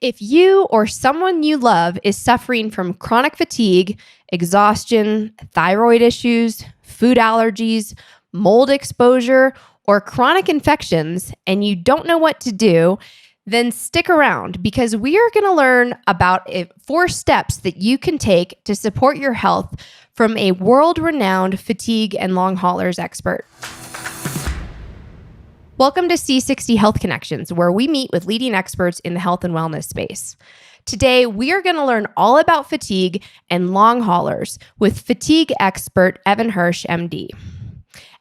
If you or someone you love is suffering from chronic fatigue, exhaustion, thyroid issues, food allergies, mold exposure, or chronic infections, and you don't know what to do, then stick around because we are going to learn about 4 steps that you can take to support your health from a world-renowned fatigue and long haulers expert. Welcome to C60 Health Connections, where we meet with leading experts in the health and wellness space. Today, we are going to learn all about fatigue and long haulers with fatigue expert Evan Hirsch, MD.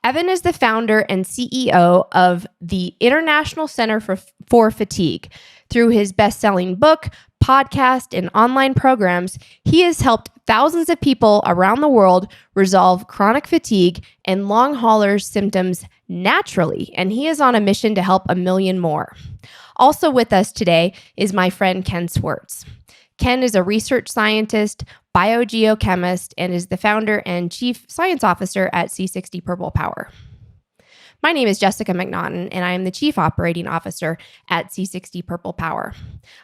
Evan is the founder and CEO of the International Center for Fatigue. Through his best-selling book, podcast, and online programs, he has helped thousands of people around the world resolve chronic fatigue and long haulers symptoms naturally, and he is on a mission to help 1 million more. Also with us today is my friend Ken Swartz. Ken is a research scientist, biogeochemist, and is the founder and chief science officer at C60 Purple Power. My name is Jessica McNaughton, and I am the Chief Operating Officer at C60 Purple Power.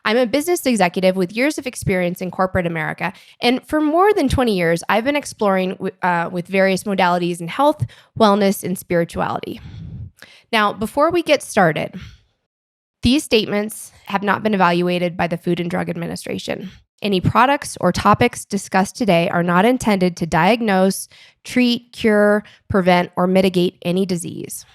I'm a business executive with years of experience in corporate America, and for more than 20 years, I've been exploring with various modalities in health, wellness, and spirituality. Now, before we get started, these statements have not been evaluated by the Food and Drug Administration. Any products or topics discussed today are not intended to diagnose, treat, cure, prevent, or mitigate any disease.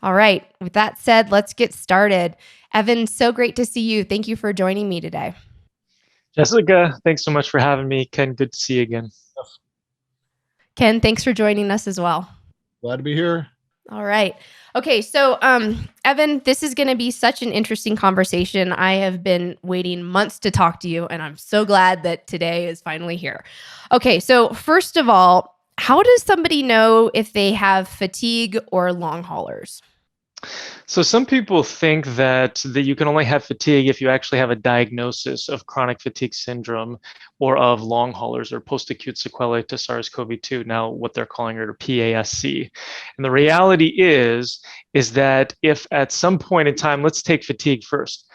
All right, with that said, let's get started. Evan, so great to see you. Thank you for joining me today. Jessica, thanks so much for having me. Ken, good to see you again. Ken, thanks for joining us as well. Glad to be here. All right. Okay, so Evan, this is going to be such an interesting conversation. I have been waiting months to talk to you, and I'm so glad that today is finally here. Okay, so first of all, how does somebody know if they have fatigue or long haulers? So some people think that you can only have fatigue if you actually have a diagnosis of chronic fatigue syndrome or of long haulers or post-acute sequelae to SARS-CoV-2, now what they're calling it, or PASC. And the reality is that if at some point in time, let's take fatigue first.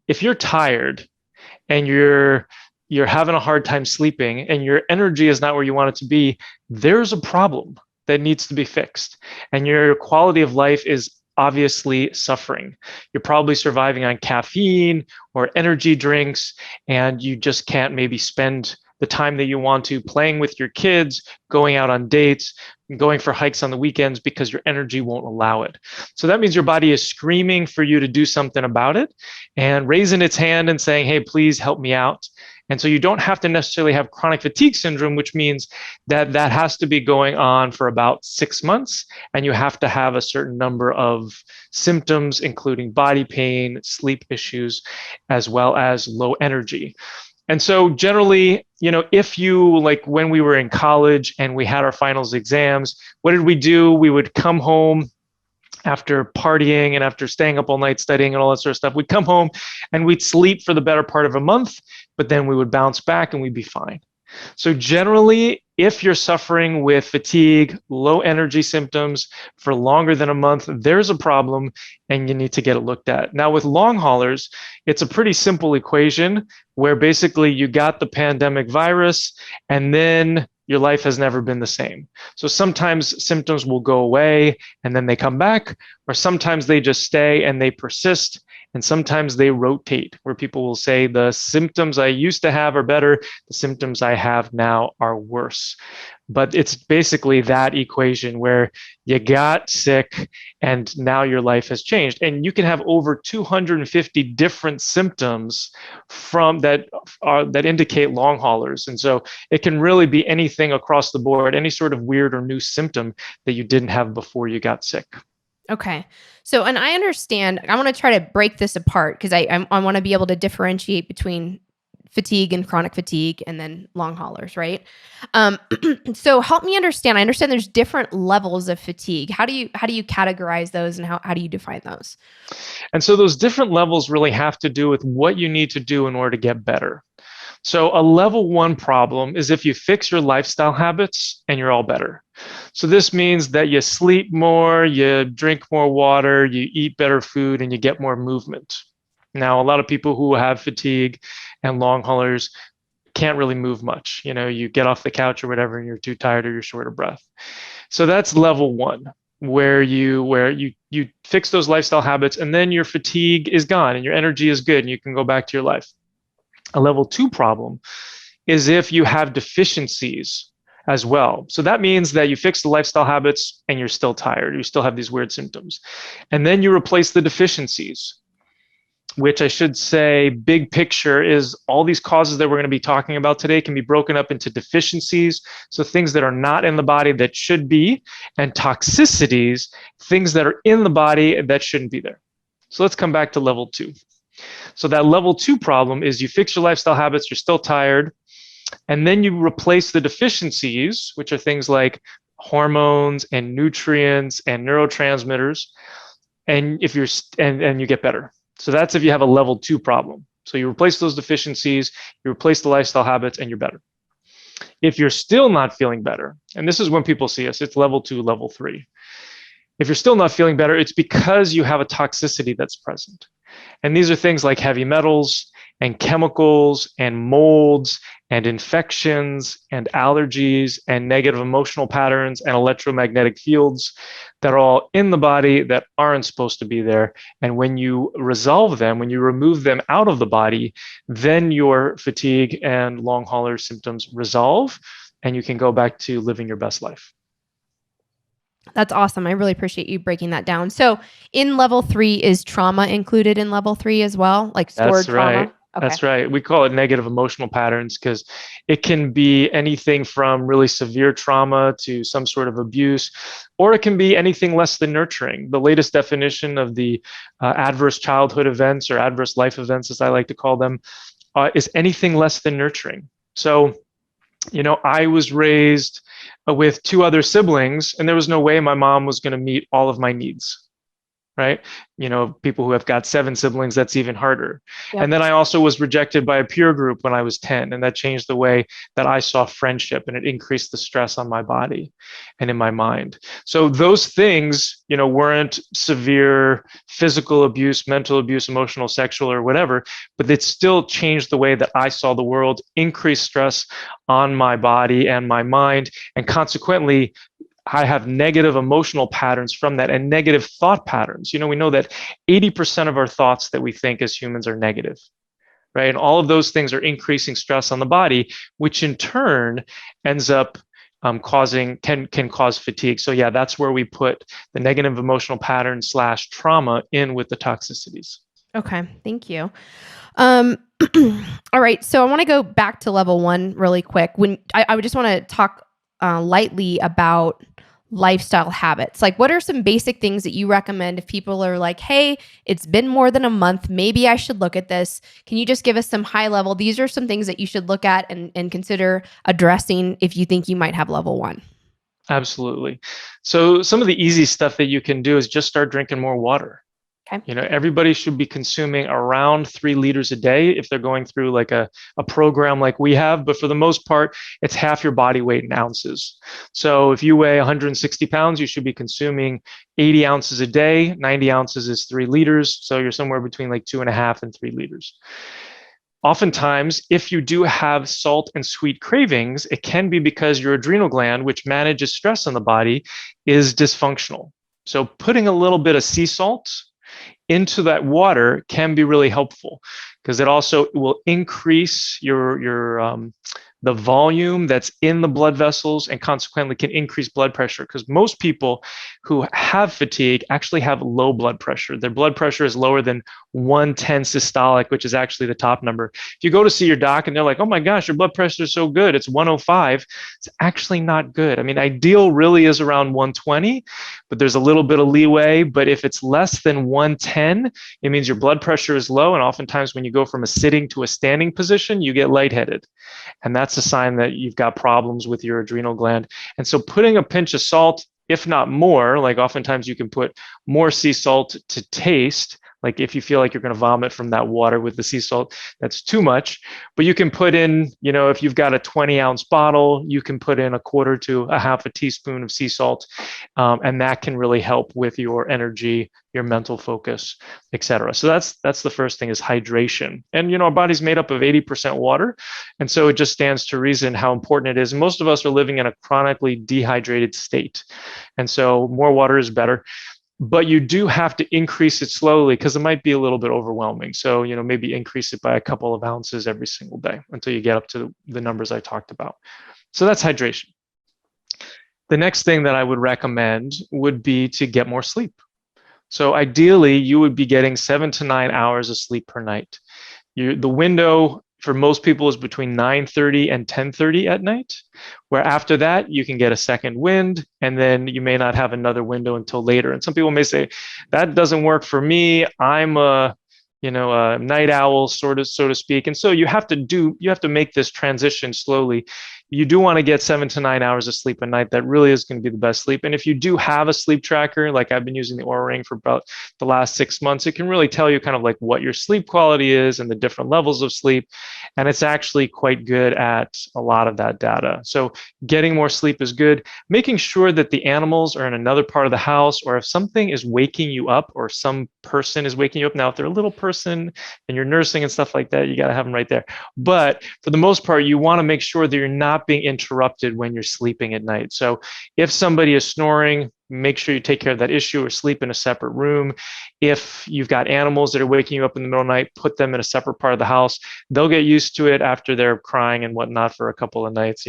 If you're tired and you're having a hard time sleeping and your energy is not where you want it to be, there's a problem that needs to be fixed. And your quality of life is obviously suffering. You're probably surviving on caffeine or energy drinks, and you just can't maybe spend the time that you want to playing with your kids, going out on dates, going for hikes on the weekends because your energy won't allow it. So that means your body is screaming for you to do something about it and raising its hand and saying, hey, please help me out. And so you don't have to necessarily have chronic fatigue syndrome, which means that has to be going on for about 6 months, and you have to have a certain number of symptoms, including body pain, sleep issues, as well as low energy. And so generally, if you, like when we were in college and we had our finals exams, what did we do? We would come home after partying and after staying up all night studying and all that sort of stuff. We'd come home and we'd sleep for the better part of a month, but then we would bounce back and we'd be fine. So generally, if you're suffering with fatigue, low energy symptoms for longer than a month, there's a problem and you need to get it looked at. Now with long haulers, it's a pretty simple equation where basically you got the pandemic virus and then your life has never been the same. So sometimes symptoms will go away and then they come back, or sometimes they just stay and they persist. And sometimes they rotate, where people will say the symptoms I used to have are better, the symptoms I have now are worse. But it's basically that equation where you got sick and now your life has changed. And you can have over 250 different symptoms from that indicate long haulers. And so it can really be anything across the board, any sort of weird or new symptom that you didn't have before you got sick. Okay. So, and I understand, I want to try to break this apart because I want to be able to differentiate between fatigue and chronic fatigue and then long haulers, right? So help me understand. I understand there's different levels of fatigue. How do you categorize those and how do you define those? And so those different levels really have to do with what you need to do in order to get better. So a level 1 problem is if you fix your lifestyle habits and you're all better. So this means that you sleep more, you drink more water, you eat better food, and you get more movement. Now, a lot of people who have fatigue and long haulers can't really move much. You get off the couch or whatever, and you're too tired or you're short of breath. So that's level one, where you fix those lifestyle habits, and then your fatigue is gone and your energy is good and you can go back to your life. A level two problem is if you have deficiencies as well. So that means that you fix the lifestyle habits and you're still tired. You still have these weird symptoms. And then you replace the deficiencies, which I should say, big picture, is all these causes that we're going to be talking about today can be broken up into deficiencies, so things that are not in the body that should be, and toxicities, things that are in the body that shouldn't be there. So let's come back to level two. So that level two problem is you fix your lifestyle habits, you're still tired, and then you replace the deficiencies, which are things like hormones and nutrients and neurotransmitters, and if you're and you get better. So that's if you have a level two problem. So you replace those deficiencies, you replace the lifestyle habits, and you're better. If you're still not feeling better, and this is when people see us, it's level two, level three. If you're still not feeling better, it's because you have a toxicity that's present. And these are things like heavy metals and chemicals and molds and infections and allergies and negative emotional patterns and electromagnetic fields that are all in the body that aren't supposed to be there. And when you resolve them, when you remove them out of the body, then your fatigue and long hauler symptoms resolve and you can go back to living your best life. That's awesome. I really appreciate you breaking that down. So in level three, is trauma included in level three as well? Like stored trauma? Right. Okay. That's right. We call it negative emotional patterns because it can be anything from really severe trauma to some sort of abuse, or it can be anything less than nurturing. The latest definition of the adverse childhood events, or adverse life events, as I like to call them, is anything less than nurturing. So, I was raised with two other siblings, and there was no way my mom was going to meet all of my needs. Right? People who have got 7 siblings, that's even harder. Yep. And then I also was rejected by a peer group when I was 10, and that changed the way that I saw friendship, and it increased the stress on my body and in my mind. So those things, weren't severe physical abuse, mental abuse, emotional, sexual, or whatever, but it still changed the way that I saw the world, increased stress on my body and my mind, and consequently, I have negative emotional patterns from that and negative thought patterns. We know that 80% of our thoughts that we think as humans are negative, right? And all of those things are increasing stress on the body, which in turn ends up can cause fatigue. So yeah, that's where we put the negative emotional pattern / trauma in with the toxicities. Okay, thank you. All right, so I want to go back to level one really quick. When I would just want to talk lightly about lifestyle habits. Like, what are some basic things that you recommend if people are like, hey, it's been more than a month, maybe I should look at this? Can you just give us some high level, these are some things that you should look at and consider addressing if you think you might have level one? Absolutely. So some of the easy stuff that you can do is just start drinking more water. Okay. Everybody should be consuming around 3 liters a day if they're going through like a program like we have. But for the most part, it's half your body weight in ounces. So if you weigh 160 pounds, you should be consuming 80 ounces a day. 90 ounces is 3 liters. So you're somewhere between like 2.5 and 3 liters. Oftentimes, if you do have salt and sweet cravings, it can be because your adrenal gland, which manages stress in the body, is dysfunctional. So putting a little bit of sea salt into that water can be really helpful because it also will increase the volume that's in the blood vessels and consequently can increase blood pressure, because most people who have fatigue actually have low blood pressure. Their blood pressure is lower than 110 systolic, which is actually the top number. If you go to see your doc and they're like, oh my gosh, your blood pressure is so good, it's 105, it's actually not good. I mean, ideal really is around 120, but there's a little bit of leeway. But if it's less than 110, it means your blood pressure is low. And oftentimes when you go from a sitting to a standing position, you get lightheaded. And that's a sign that you've got problems with your adrenal gland. And so putting a pinch of salt, if not more, like oftentimes you can put more sea salt to taste, Like if you feel like you're going to vomit from that water with the sea salt, that's too much. But you can put in, if you've got a 20-ounce bottle, you can put in a quarter to a half a teaspoon of sea salt. And that can really help with your energy, your mental focus, etc. So that's the first thing, is hydration. And our body's made up of 80% water. And so it just stands to reason how important it is. Most of us are living in a chronically dehydrated state. And so more water is better. But you do have to increase it slowly, because it might be a little bit overwhelming. So, maybe increase it by a couple of ounces every single day until you get up to the numbers I talked about. So that's hydration. The next thing that I would recommend would be to get more sleep. So ideally, you would be getting 7 to 9 hours of sleep per night. The window for most people is between 9:30 and 10:30 at night, where after that you can get a second wind, and then you may not have another window until later. And some people may say, that doesn't work for me. I'm a night owl, sort of, so to speak. And so you have to make this transition slowly. You do want to get 7 to 9 hours of sleep a night. That really is going to be the best sleep. And if you do have a sleep tracker, like I've been using the Oura Ring for about the last 6 months, it can really tell you kind of like what your sleep quality is and the different levels of sleep. And it's actually quite good at a lot of that data. So getting more sleep is good. Making sure that the animals are in another part of the house, or if something is waking you up, or some person is waking you up. Now, if they're a little person and you're nursing and stuff like that, you got to have them right there. But for the most part, you want to make sure that you're not being interrupted when you're sleeping at night. So if somebody is snoring, make sure you take care of that issue, or sleep in a separate room. If you've got animals that are waking you up in the middle of the night, put them in a separate part of the house. They'll get used to it after they're crying and whatnot for a couple of nights,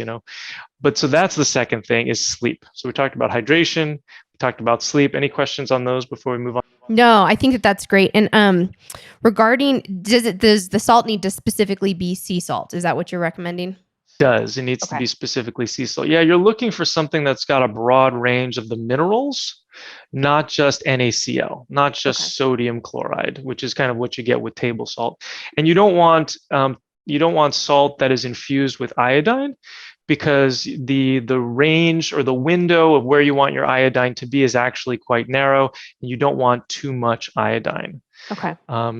But so that's the second thing, is sleep. So we talked about hydration, we talked about sleep. Any questions on those before we move on? No, I think that's great. And regarding, does the salt need to specifically be sea salt? Is that what you're recommending? It needs to be specifically sea salt. Yeah, you're looking for something that's got a broad range of the minerals, not just NaCl, not just sodium chloride, which is kind of what you get with table salt. And you don't want salt that is infused with iodine, because the range or the window of where you want your iodine to be is actually quite narrow, and you don't want too much iodine. Okay.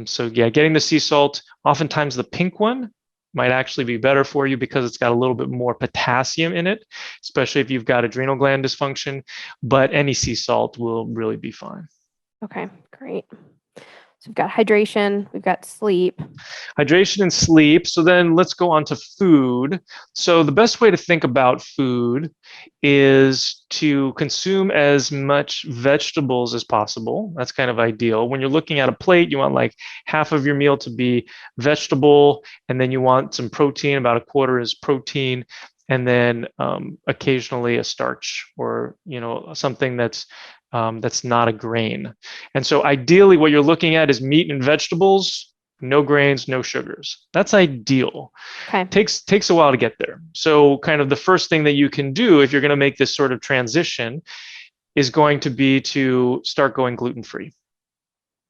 So yeah, getting the sea salt, oftentimes the pink one might actually be better for you, because it's got a little bit more potassium in it, especially if you've got adrenal gland dysfunction. But any sea salt will really be fine. Okay, great. So we've got hydration, we've got sleep. Hydration and sleep. So then let's go on to food. So the best way to think about food is to consume as much vegetables as possible. That's kind of ideal. When you're looking at a plate, you want like half of your meal to be vegetable, and then you want some protein, about a quarter is protein, and then occasionally a starch, or something that's not a grain. And so ideally what you're looking at is meat and vegetables, no grains, no sugars. That's ideal. Okay. Takes a while to get there. So kind of the first thing that you can do if you're going to make this sort of transition is going to be to start going gluten-free.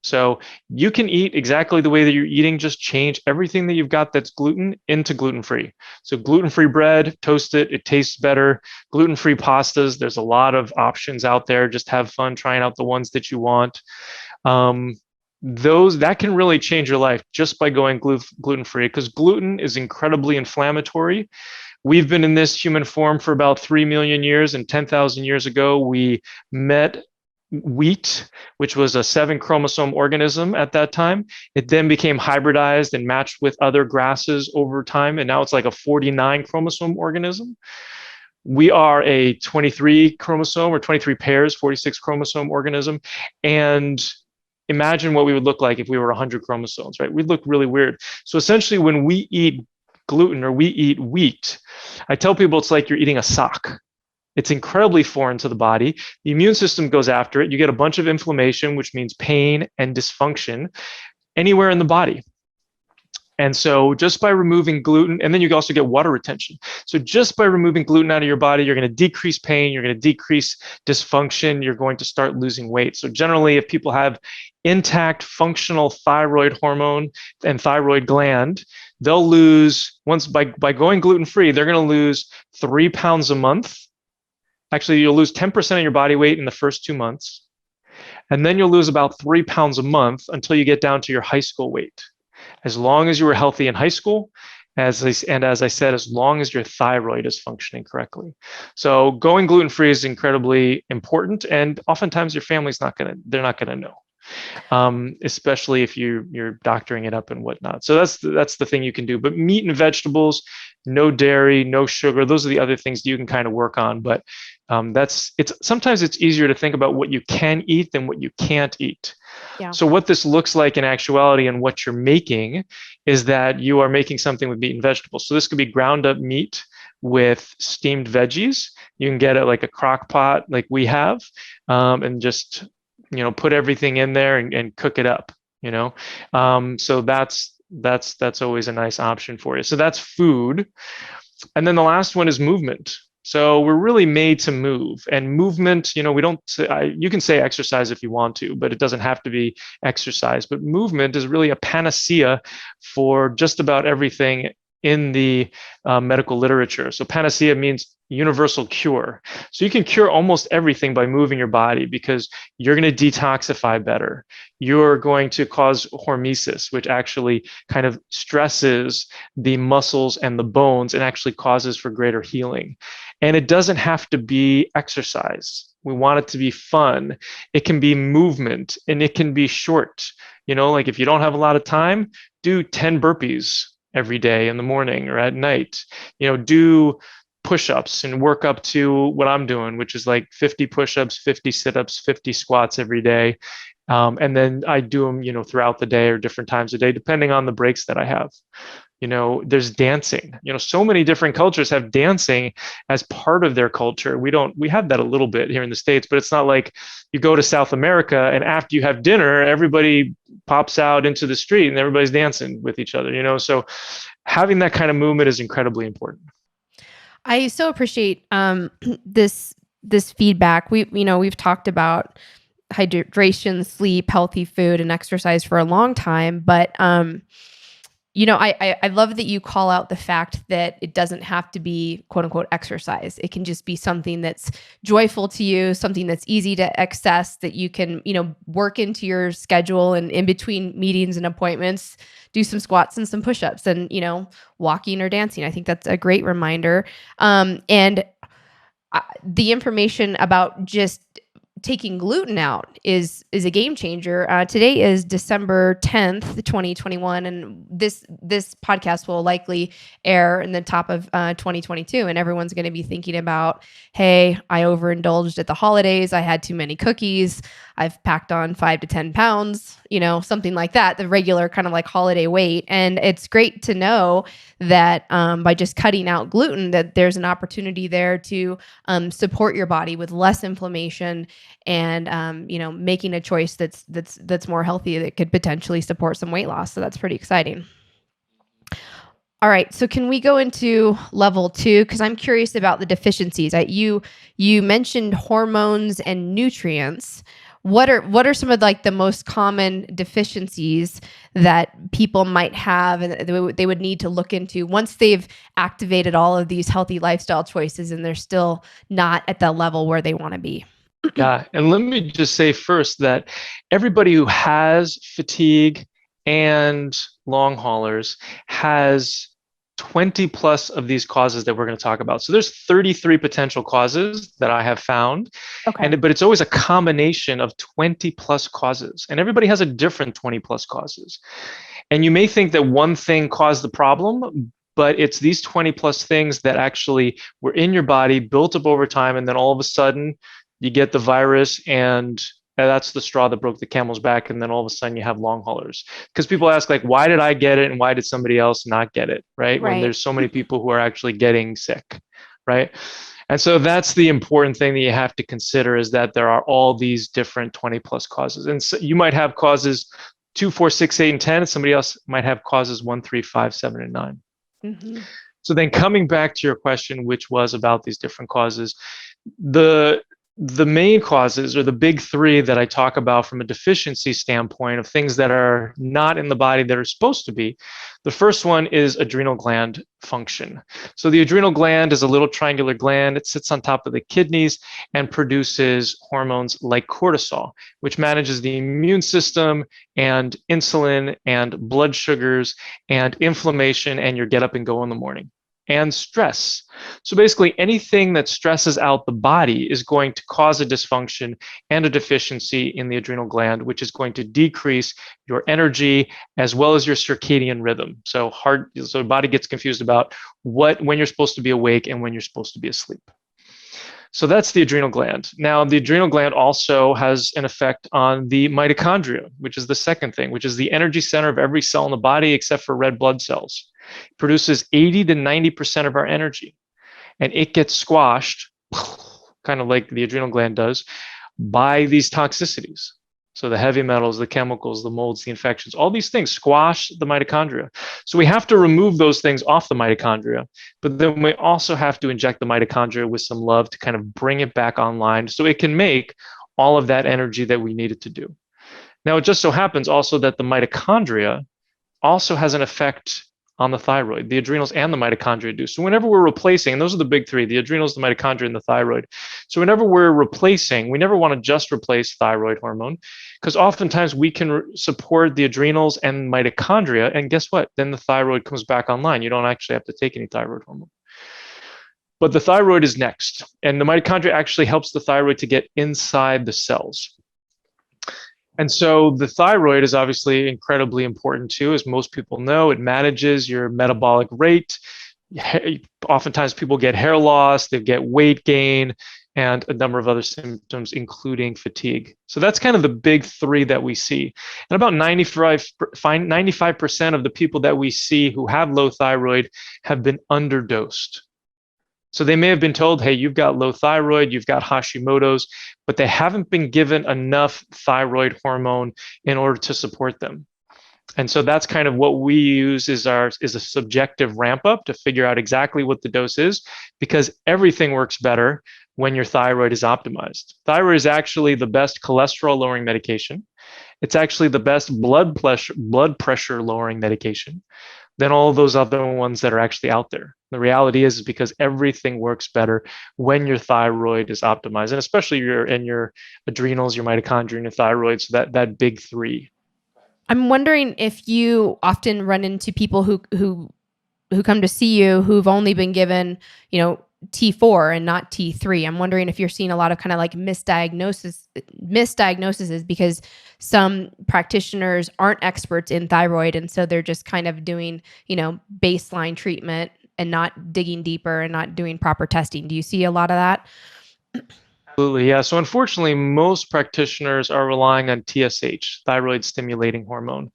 So you can eat exactly the way that you're eating, just change everything that you've got that's gluten into gluten-free. So gluten-free bread, toast it, it tastes better. Gluten-free pastas, there's a lot of options out there. Just have fun trying out the ones that you want. That can really change your life just by going gluten-free, because gluten is incredibly inflammatory. We've been in this human form for about 3 million years, and 10,000 years ago, we met wheat, which was a 7-chromosome organism at that time. It then became hybridized and matched with other grasses over time, and now it's like a 49-chromosome organism. We are a 23 chromosome, or 23 pairs, 46 chromosome organism. And imagine what we would look like if we were 100 chromosomes, right? We'd look really weird. So essentially, when we eat gluten or we eat wheat, I tell people it's like you're eating a sock. It's incredibly foreign to the body. The immune system goes after it. You get a bunch of inflammation, which means pain and dysfunction anywhere in the body. And so just by removing gluten, and then you also get water retention. So just by removing gluten out of your body, you're going to decrease pain, you're going to decrease dysfunction, you're going to start losing weight. So generally, if people have intact functional thyroid hormone and thyroid gland, they'll lose, by going gluten-free, they're going to lose 3 pounds a month. Actually, you'll lose 10% of your body weight in the first 2 months. And then you'll lose about 3 pounds a month until you get down to your high school weight. As long as you were healthy in high school, as I said, as long as your thyroid is functioning correctly. So going gluten-free is incredibly important, and oftentimes your family's they're not gonna know, especially if you're doctoring it up and whatnot. So that's the thing you can do. But meat and vegetables, no dairy, no sugar. Those are the other things you can kind of work on. But sometimes it's easier to think about what you can eat than what you can't eat. Yeah. So what this looks like in actuality and what you're making is that you are making something with meat and vegetables. So this could be ground up meat with steamed veggies. You can get it like a crock pot like we have, and just put everything in there and cook it up. So that's always a nice option for you. So that's food. And then the last one is movement. So we're really made to move, and movement, we don't say, you can say exercise if you want to, but it doesn't have to be exercise. But movement is really a panacea for just about everything in the medical literature. So panacea means universal cure. So you can cure almost everything by moving your body, because you're going to detoxify better. You're going to cause hormesis, which actually kind of stresses the muscles and the bones and actually causes for greater healing. And it doesn't have to be exercise. We want it to be fun. It can be movement, and it can be short. Like if you don't have a lot of time, do 10 burpees every day in the morning or at night. Do push-ups and work up to what I'm doing, which is like 50 push-ups, 50 sit-ups, 50 squats every day. And then I do them, throughout the day or different times a day, depending on the breaks that I have. There's dancing. So many different cultures have dancing as part of their culture. We have that a little bit here in the States, but it's not like you go to South America and after you have dinner, everybody pops out into the street and everybody's dancing with each other. So having that kind of movement is incredibly important. I so appreciate this feedback. We've talked about hydration, sleep, healthy food, and exercise for a long time, but I love that you call out the fact that it doesn't have to be quote unquote exercise. It can just be something that's joyful to you, something that's easy to access, that you can, work into your schedule, and in between meetings and appointments, do some squats and some push-ups and, walking or dancing. I think that's a great reminder. And the information about just taking gluten out is a game changer. Today is December 10th, 2021, and this podcast will likely air in the top of 2022, and everyone's going to be thinking about, hey, I overindulged at the holidays. I had too many cookies. I've packed on 5 to 10 pounds, something like that, the regular kind of like holiday weight. And it's great to know that by just cutting out gluten, that there's an opportunity there to support your body with less inflammation and, making a choice that's more healthy, that could potentially support some weight loss. So that's pretty exciting. All right. So can we go into level 2? Because I'm curious about the deficiencies. You mentioned hormones and nutrients. What are some of like the most common deficiencies that people might have and they would need to look into once they've activated all of these healthy lifestyle choices and they're still not at the level where they want to be? Yeah. And let me just say first that everybody who has fatigue and long haulers has 20 plus of these causes that we're going to talk about. So there's 33 potential causes that I have found. Okay. But it's always a combination of 20 plus causes, and everybody has a different 20 plus causes. And you may think that one thing caused the problem, but it's these 20 plus things that actually were in your body, built up over time, and then all of a sudden you get the virus, and that's the straw that broke the camel's back. And then all of a sudden you have long haulers, because people ask, like, why did I get it and why did somebody else not get it? Right. When there's so many people who are actually getting sick. Right. And so that's the important thing that you have to consider, is that there are all these different 20 plus causes. And so you might have causes 2, 4, 6, 8, and 10, and somebody else might have causes 1, 3, 5, 7, and 9. Mm-hmm. So then coming back to your question, which was about these different causes, the the main causes, or the big three that I talk about from a deficiency standpoint of things that are not in the body that are supposed to be, the first one is adrenal gland function. So the adrenal gland is a little triangular gland. It sits on top of the kidneys and produces hormones like cortisol, which manages the immune system and insulin and blood sugars and inflammation and your get up and go in the morning, and stress. So basically, anything that stresses out the body is going to cause a dysfunction and a deficiency in the adrenal gland, which is going to decrease your energy as well as your circadian rhythm. So the body gets confused about when you're supposed to be awake and when you're supposed to be asleep. So that's the adrenal gland. Now, the adrenal gland also has an effect on the mitochondria, which is the second thing, which is the energy center of every cell in the body except for red blood cells. It produces 80 to 90% of our energy, and it gets squashed, kind of like the adrenal gland does, by these toxicities. So the heavy metals, the chemicals, the molds, the infections, all these things squash the mitochondria. So we have to remove those things off the mitochondria, but then we also have to inject the mitochondria with some love to kind of bring it back online so it can make all of that energy that we need it to do. Now, it just so happens also that the mitochondria also has an effect on the thyroid. The adrenals and the mitochondria do. So whenever we're replacing, and those are the big three, the adrenals, the mitochondria, and the thyroid. So whenever we're replacing, we never want to just replace thyroid hormone, because oftentimes we can support the adrenals and mitochondria, and guess what? Then the thyroid comes back online. You don't actually have to take any thyroid hormone. But the thyroid is next, and the mitochondria actually helps the thyroid to get inside the cells. And so the thyroid is obviously incredibly important too, as most people know. It manages your metabolic rate. Oftentimes people get hair loss, they get weight gain, and a number of other symptoms, including fatigue. So that's kind of the big three that we see. And about 95% of the people that we see who have low thyroid have been underdosed. So they may have been told, hey, you've got low thyroid, you've got Hashimoto's, but they haven't been given enough thyroid hormone in order to support them. And so that's kind of what we use is a subjective ramp up to figure out exactly what the dose is, because everything works better when your thyroid is optimized. Thyroid is actually the best cholesterol lowering medication. It's actually the best blood pressure lowering medication than all those other ones that are actually out there. The reality is because everything works better when your thyroid is optimized, and especially your adrenals, your mitochondria, and your thyroid. So that big three. I'm wondering if you often run into people who come to see you who've only been given, T4 and not T3. I'm wondering if you're seeing a lot of kind of like misdiagnoses because some practitioners aren't experts in thyroid, and so they're just kind of doing, baseline treatment and not digging deeper and not doing proper testing. Do you see a lot of that? Absolutely, yeah. So unfortunately, most practitioners are relying on TSH, thyroid stimulating hormone,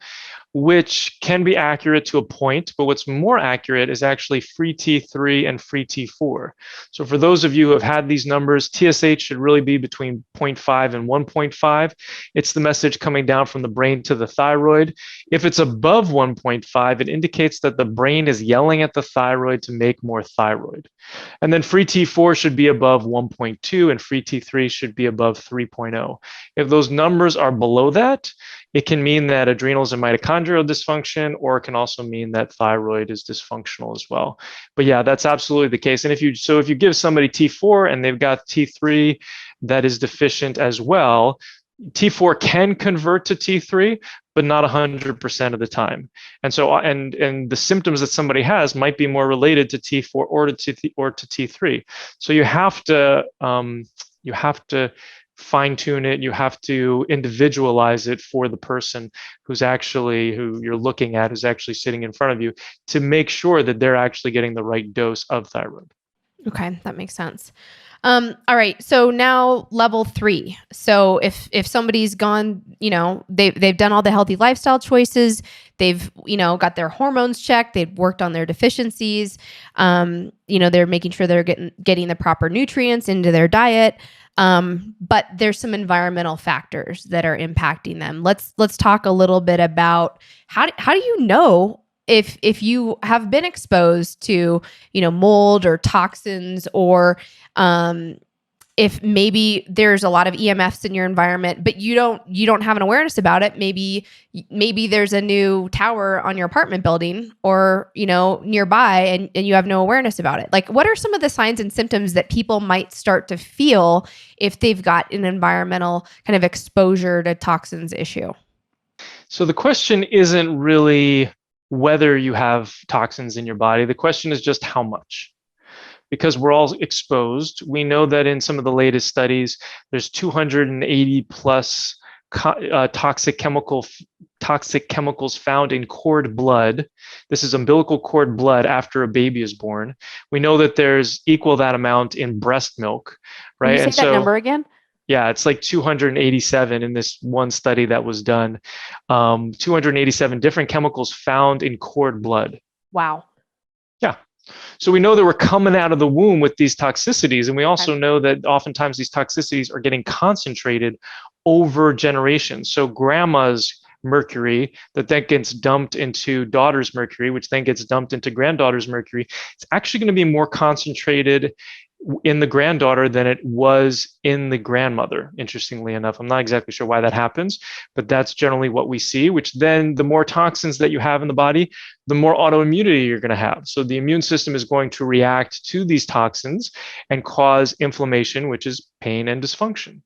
which can be accurate to a point, but what's more accurate is actually free T3 and free T4. So for those of you who have had these numbers, TSH should really be between 0.5 and 1.5. It's the message coming down from the brain to the thyroid. If it's above 1.5, it indicates that the brain is yelling at the thyroid to make more thyroid. And then free T4 should be above 1.2 and free T3 should be above 3.0. If those numbers are below that, it can mean that adrenals and mitochondrial dysfunction, or it can also mean that thyroid is dysfunctional as well. But yeah, that's absolutely the case. And if you give somebody T4 and they've got T3 that is deficient as well, T4 can convert to T3, but not 100% of the time. And so, and the symptoms that somebody has might be more related to T4 or to T3. So you have to fine tune it. You have to individualize it for the person who you're looking at, who's actually sitting in front of you, to make sure that they're actually getting the right dose of thyroid. Okay, that makes sense. All right. So now level 3. So if somebody's gone, they've done all the healthy lifestyle choices, they've, got their hormones checked, they've worked on their deficiencies, they're making sure they're getting the proper nutrients into their diet. But there's some environmental factors that are impacting them. Let's talk a little bit about how do you know if you have been exposed to, mold or toxins or, if maybe there's a lot of EMFs in your environment, but you don't have an awareness about it, maybe there's a new tower on your apartment building or, nearby, and you have no awareness about it. Like, what are some of the signs and symptoms that people might start to feel if they've got an environmental kind of exposure to toxins issue? So the question isn't really whether you have toxins in your body. The question is just how much. Because we're all exposed. We know that in some of the latest studies, there's 280 plus toxic chemicals found in cord blood. This is umbilical cord blood after a baby is born. We know that there's equal that amount in breast milk, right? Can you say that number again? Yeah, it's like 287 in this one study that was done. 287 different chemicals found in cord blood. Wow. Yeah. So we know that we're coming out of the womb with these toxicities. And we also know that oftentimes these toxicities are getting concentrated over generations. So grandma's mercury that then gets dumped into daughter's mercury, which then gets dumped into granddaughter's mercury, it's actually going to be more concentrated in the granddaughter than it was in the grandmother, interestingly enough. I'm not exactly sure why that happens, but that's generally what we see, which then the more toxins that you have in the body, the more autoimmunity you're going to have. So the immune system is going to react to these toxins and cause inflammation, which is pain and dysfunction.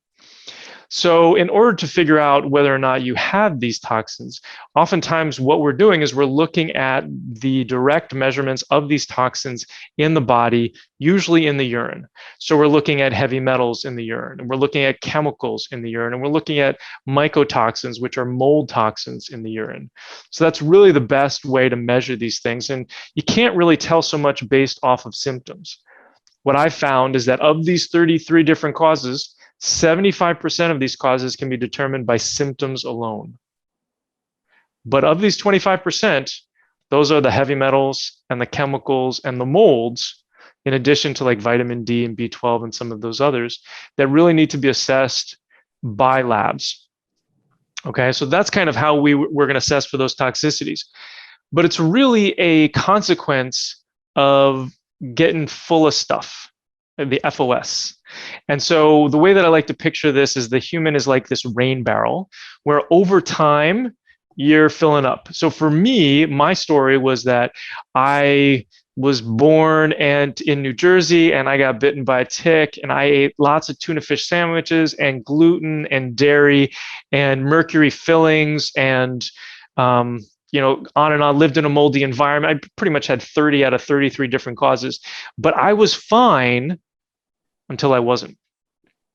So in order to figure out whether or not you have these toxins, oftentimes what we're doing is we're looking at the direct measurements of these toxins in the body, usually in the urine. So we're looking at heavy metals in the urine, and we're looking at chemicals in the urine, and we're looking at mycotoxins, which are mold toxins in the urine. So that's really the best way to measure these things. And you can't really tell so much based off of symptoms. What I found is that of these 33 different causes, 75% of these causes can be determined by symptoms alone. But of these 25%, those are the heavy metals and the chemicals and the molds, in addition to like vitamin D and B12 and some of those others, that really need to be assessed by labs. Okay, so that's kind of how we're going to assess for those toxicities. But it's really a consequence of getting full of stuff, the FOS. And so the way that I like to picture this is the human is like this rain barrel where over time you're filling up. So for me, my story was that I was born and in New Jersey and I got bitten by a tick and I ate lots of tuna fish sandwiches and gluten and dairy and mercury fillings and on and on, lived in a moldy environment. I pretty much had 30 out of 33 different causes, but I was fine until I wasn't,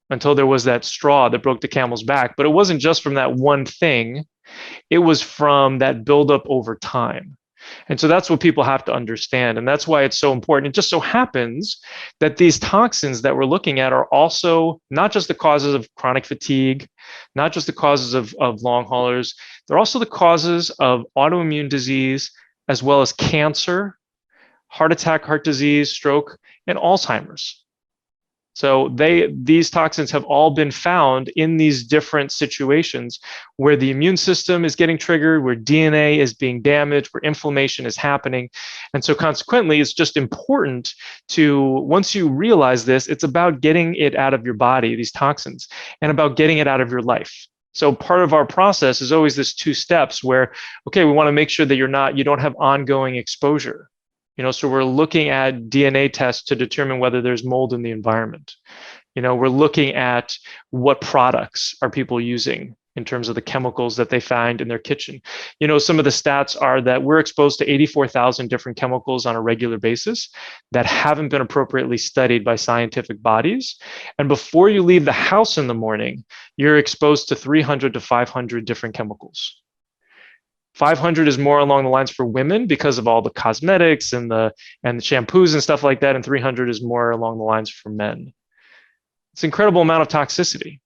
until there was that straw that broke the camel's back. But it wasn't just from that one thing. It was from that buildup over time. And so that's what people have to understand. And that's why it's so important. It just so happens that these toxins that we're looking at are also not just the causes of chronic fatigue, not just the causes of long haulers, they're also the causes of autoimmune disease, as well as cancer, heart attack, heart disease, stroke, and Alzheimer's. So these toxins have all been found in these different situations where the immune system is getting triggered, where DNA is being damaged, where inflammation is happening. And so consequently, it's just important to, once you realize this, it's about getting it out of your body, these toxins, and about getting it out of your life. So part of our process is always this 2 steps where, okay, we want to make sure that you don't have ongoing exposure. So we're looking at DNA tests to determine whether there's mold in the environment. We're looking at what products are people using in terms of the chemicals that they find in their kitchen. Some of the stats are that we're exposed to 84,000 different chemicals on a regular basis that haven't been appropriately studied by scientific bodies. And before you leave the house in the morning, you're exposed to 300 to 500 different chemicals. 500 is more along the lines for women because of all the cosmetics and the shampoos and stuff like that. And 300 is more along the lines for men. It's an incredible amount of toxicity,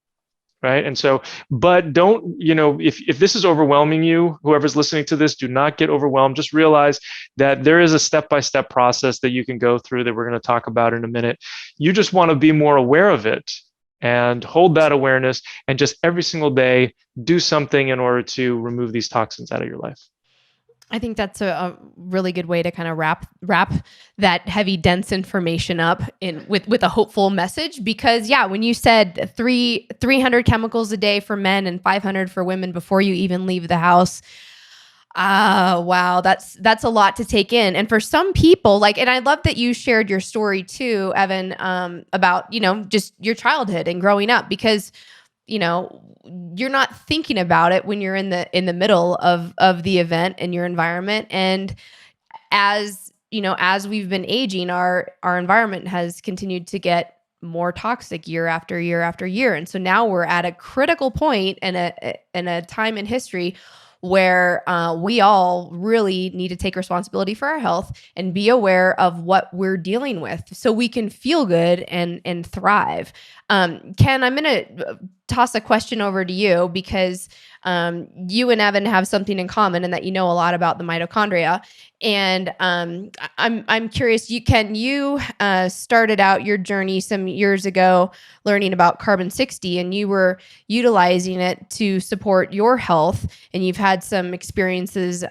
right? And so, but don't, if this is overwhelming you, whoever's listening to this, do not get overwhelmed. Just realize that there is a step-by-step process that you can go through that we're going to talk about in a minute. You just want to be more aware of it and hold that awareness and just every single day do something in order to remove these toxins out of your life. I think that's a really good way to kind of wrap that heavy, dense information up in with a hopeful message. Because yeah, when you said 300 chemicals a day for men and 500 for women before you even leave the house, wow, that's a lot to take in. And for some people, like, and I love that you shared your story too, Evan, about, just your childhood and growing up, because you're not thinking about it when you're in the middle of the event and your environment. And as we've been aging, our environment has continued to get more toxic year after year after year. And so now we're at a critical point in a time in history where we all really need to take responsibility for our health and be aware of what we're dealing with so we can feel good and thrive. Ken, I'm going to toss a question over to you because you and Evan have something in common in that you know a lot about the mitochondria. And I'm curious, you started out your journey some years ago learning about carbon 60, and you were utilizing it to support your health, and you've had some experiences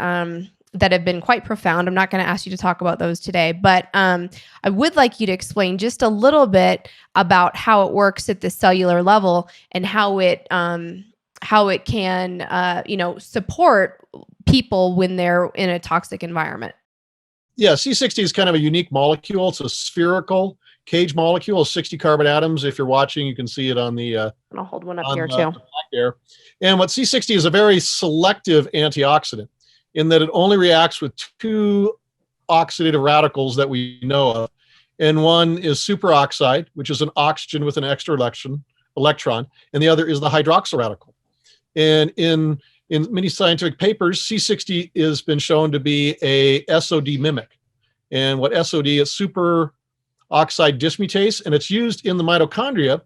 that have been quite profound. I'm not going to ask you to talk about those today, but I would like you to explain just a little bit about how it works at the cellular level and how it can support people when they're in a toxic environment. Yeah, C60 is kind of a unique molecule. It's a spherical cage molecule, 60 carbon atoms. If you're watching, you can see it on the I'll hold one up here too. There. And what C60 is a very selective antioxidant in that it only reacts with two oxidative radicals that we know of. And one is superoxide, which is an oxygen with an extra electron, and the other is the hydroxyl radical. And in many scientific papers, C60 has been shown to be a SOD mimic. And what SOD is, superoxide dismutase, and it's used in the mitochondria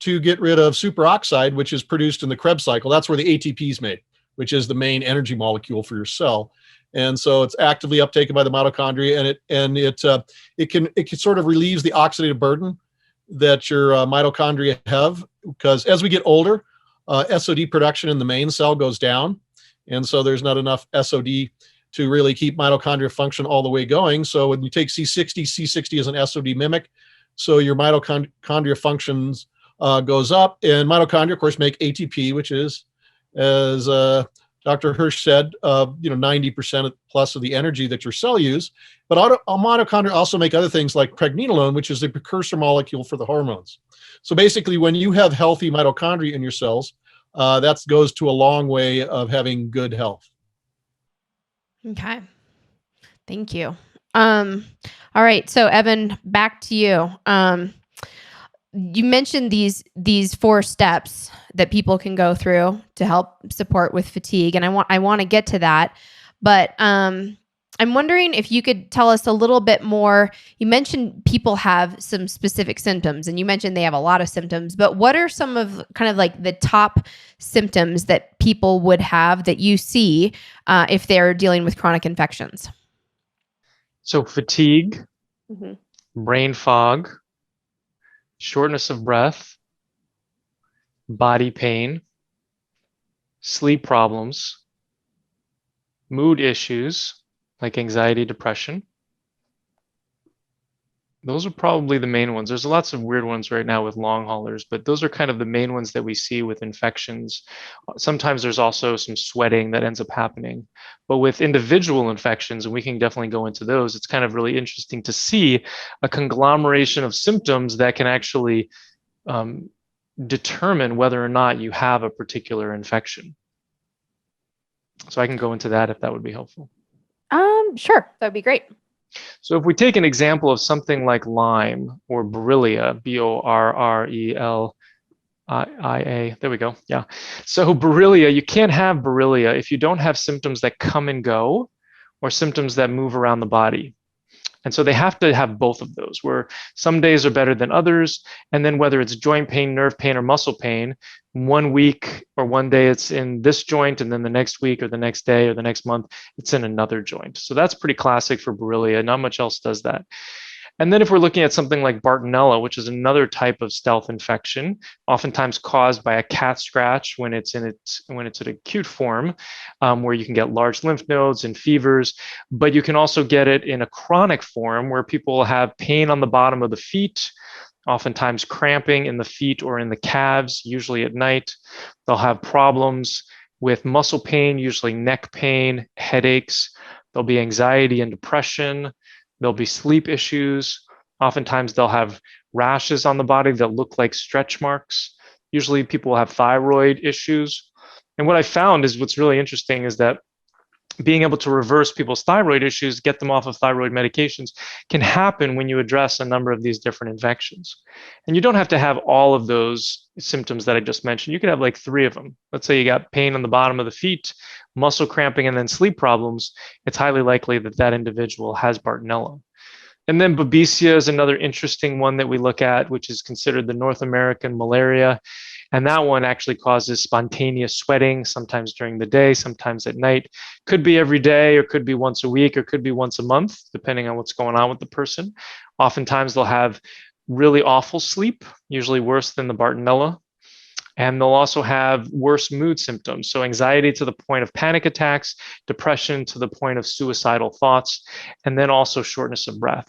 to get rid of superoxide, which is produced in the Krebs cycle. That's where the ATP is made, which is the main energy molecule for your cell. And so it's actively uptaken by the mitochondria, and it can sort of relieves the oxidative burden that your mitochondria have, because as we get older, SOD production in the main cell goes down, and so there's not enough SOD to really keep mitochondria function all the way going. So when you take C60 is an SOD mimic, so your mitochondria functions goes up, and mitochondria, of course, make ATP, which is, as Dr. Hirsch said, 90% plus of the energy that your cell use. But mitochondria also make other things like pregnenolone, which is the precursor molecule for the hormones. So basically, when you have healthy mitochondria in your cells, that goes to a long way of having good health. Okay. Thank you. All right. So Evan, back to you. You mentioned these 4 steps that people can go through to help support with fatigue, and I want to get to that, but I'm wondering if you could tell us a little bit more. You mentioned people have some specific symptoms, and you mentioned they have a lot of symptoms, but what are some of kind of like the top symptoms that people would have that you see if they're dealing with chronic infections? So fatigue, Mm-hmm. brain fog, shortness of breath, body pain, sleep problems, mood issues like anxiety, depression. Those are probably the main ones. There's lots of weird ones right now with long haulers, but those are kind of the main ones that we see with infections. Sometimes there's also some sweating that ends up happening. But with individual infections, and we can definitely go into those, it's kind of really interesting to see a conglomeration of symptoms that can actually determine whether or not you have a particular infection. So I can go into that if that would be helpful. Sure, that would be great. So if we take an example of something like Lyme or Borrelia, Borrelia, there we go. Yeah. So Borrelia, you can't have Borrelia if you don't have symptoms that come and go or symptoms that move around the body. And so they have to have both of those, where some days are better than others. And then whether it's joint pain, nerve pain, or muscle pain, one week or one day it's in this joint, and then the next week or the next day or the next month, it's in another joint. So that's pretty classic for Borrelia. Not much else does that. And then if we're looking at something like Bartonella, which is another type of stealth infection, oftentimes caused by a cat scratch when it's in acute form, where you can get large lymph nodes and fevers, but you can also get it in a chronic form where people have pain on the bottom of the feet, oftentimes cramping in the feet or in the calves, usually at night. They'll have problems with muscle pain, usually neck pain, headaches. There'll be anxiety and depression. There'll be sleep issues. Oftentimes they'll have rashes on the body that look like stretch marks. Usually people will have thyroid issues. And what I found is what's really interesting is that being able to reverse people's thyroid issues, get them off of thyroid medications, can happen when you address a number of these different infections. And you don't have to have all of those symptoms that I just mentioned. You could have like 3 of them. Let's say you got pain on the bottom of the feet, muscle cramping, and then sleep problems. It's highly likely that that individual has Bartonella. And then Babesia is another interesting one that we look at, which is considered the North American malaria. And that one actually causes spontaneous sweating, sometimes during the day, sometimes at night. Could be every day, or could be once a week, or could be once a month, depending on what's going on with the person. Oftentimes they'll have really awful sleep, usually worse than the Bartonella. And they'll also have worse mood symptoms. So anxiety to the point of panic attacks, depression to the point of suicidal thoughts, and then also shortness of breath.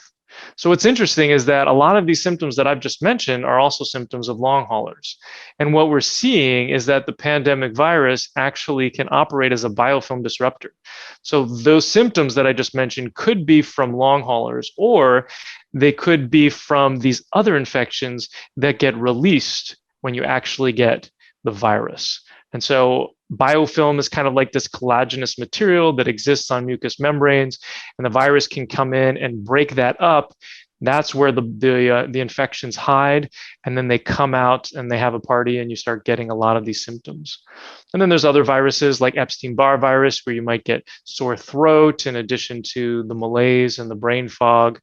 So what's interesting is that a lot of these symptoms that I've just mentioned are also symptoms of long haulers. And what we're seeing is that the pandemic virus actually can operate as a biofilm disruptor. So those symptoms that I just mentioned could be from long haulers, or they could be from these other infections that get released when you actually get the virus. And so biofilm is kind of like this collagenous material that exists on mucous membranes, and the virus can come in and break that up. That's where the infections hide, and then they come out and they have a party, and you start getting a lot of these symptoms. And then there's other viruses like Epstein-Barr virus, where you might get sore throat in addition to the malaise and the brain fog.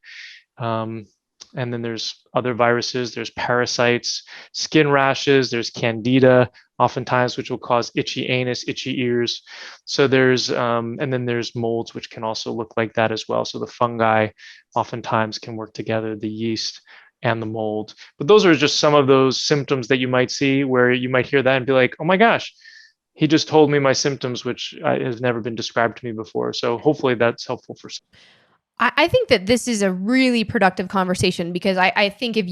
And then there's other viruses, there's parasites, skin rashes, there's candida, oftentimes, which will cause itchy anus, itchy ears. So there's, and then there's molds, which can also look like that as well. So the fungi oftentimes can work together, the yeast and the mold. But those are just some of those symptoms that you might see, where you might hear that and be like, oh my gosh, he just told me my symptoms, which has never been described to me before. So hopefully that's helpful for some. I think that this is a really productive conversation, because I think if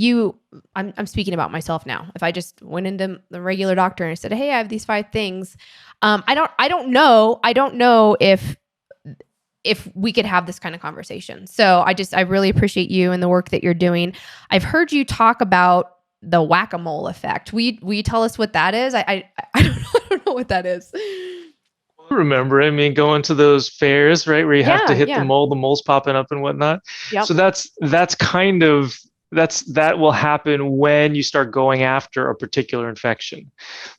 I'm speaking about myself now. If I just went into the regular doctor and I said, hey, I have these 5 things. I don't know if we could have this kind of conversation. So I really appreciate you and the work that you're doing. I've heard you talk about the whac-a-mole effect. Will you tell us what that is? I don't know what that is. Remember, I mean, going to those fairs, right, where you have to hit the mole's popping up and whatnot. Yep. So that's kind of that will happen when you start going after a particular infection.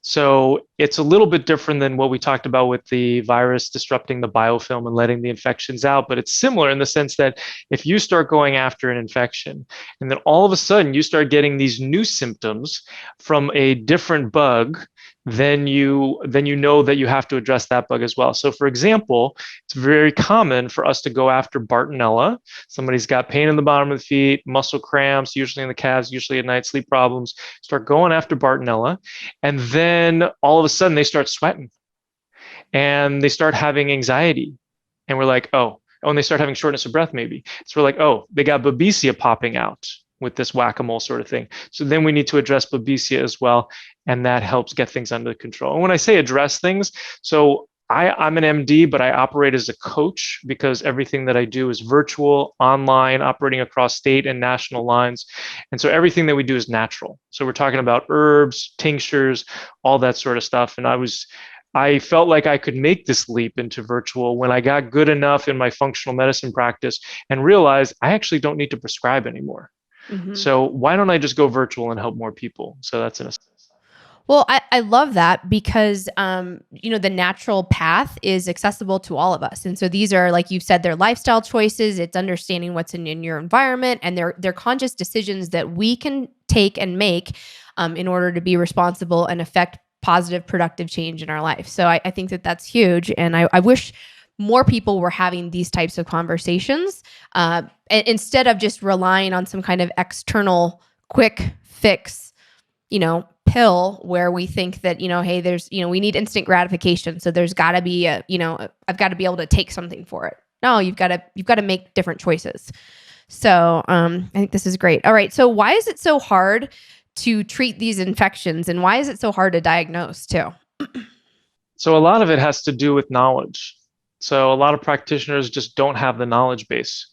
So it's a little bit different than what we talked about with the virus disrupting the biofilm and letting the infections out, but it's similar in the sense that if you start going after an infection and then all of a sudden you start getting these new symptoms from a different bug, then you know that you have to address that bug as well. So for example, it's very common for us to go after Bartonella. Somebody's got pain in the bottom of the feet, muscle cramps, usually in the calves, usually at night, sleep problems, start going after Bartonella. And then all of a sudden they start sweating and they start having anxiety. And we're like, and they start having shortness of breath maybe. So we're like, they got Babesia popping out with this whack-a-mole sort of thing. So then we need to address Babesia as well, and that helps get things under control. And when I say address things, so I'm an MD, but I operate as a coach because everything that I do is virtual, online, operating across state and national lines. And so everything that we do is natural. So we're talking about herbs, tinctures, all that sort of stuff. And I felt like I could make this leap into virtual when I got good enough in my functional medicine practice and realized I actually don't need to prescribe anymore. Mm-hmm. So why don't I just go virtual and help more people? So that's an essence. Well, I love that because, the natural path is accessible to all of us. And so these are, like you said, they're lifestyle choices. It's understanding what's in your environment, and they're conscious decisions that we can take and make in order to be responsible and affect positive, productive change in our life. So I think that that's huge. And I wish more people were having these types of conversations instead of just relying on some kind of external quick fix, pill where we think that, hey, there's, we need instant gratification. So there's got to be I've got to be able to take something for it. No, you've got to make different choices. So I think this is great. All right. So why is it so hard to treat these infections, and why is it so hard to diagnose too? So a lot of it has to do with knowledge. So a lot of practitioners just don't have the knowledge base.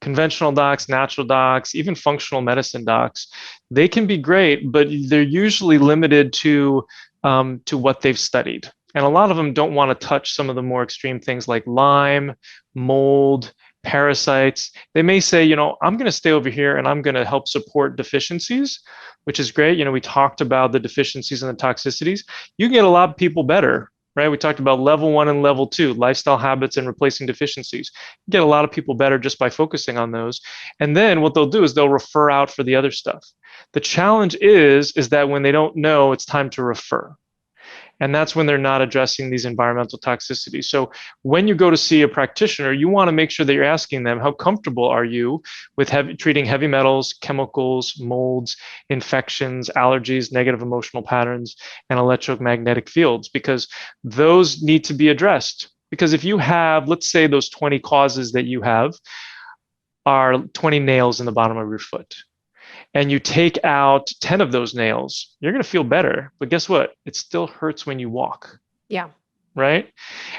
Conventional docs, natural docs, even functional medicine docs, they can be great, but they're usually limited to what they've studied. And a lot of them don't want to touch some of the more extreme things like Lyme, mold, parasites. They may say, I'm going to stay over here and I'm going to help support deficiencies, which is great. We talked about the deficiencies and the toxicities. You can get a lot of people better, right? We talked about level 1 and level 2, lifestyle habits and replacing deficiencies. You get a lot of people better just by focusing on those. And then what they'll do is they'll refer out for the other stuff. The challenge is that when they don't know, it's time to refer. And that's when they're not addressing these environmental toxicities. So when you go to see a practitioner, you want to make sure that you're asking them, how comfortable are you with treating heavy metals, chemicals, molds, infections, allergies, negative emotional patterns, and electromagnetic fields? Because those need to be addressed. Because if you have, let's say those 20 causes that you have are 20 nails in the bottom of your foot, and you take out 10 of those nails, you're going to feel better. But guess what? It still hurts when you walk. Yeah. Right?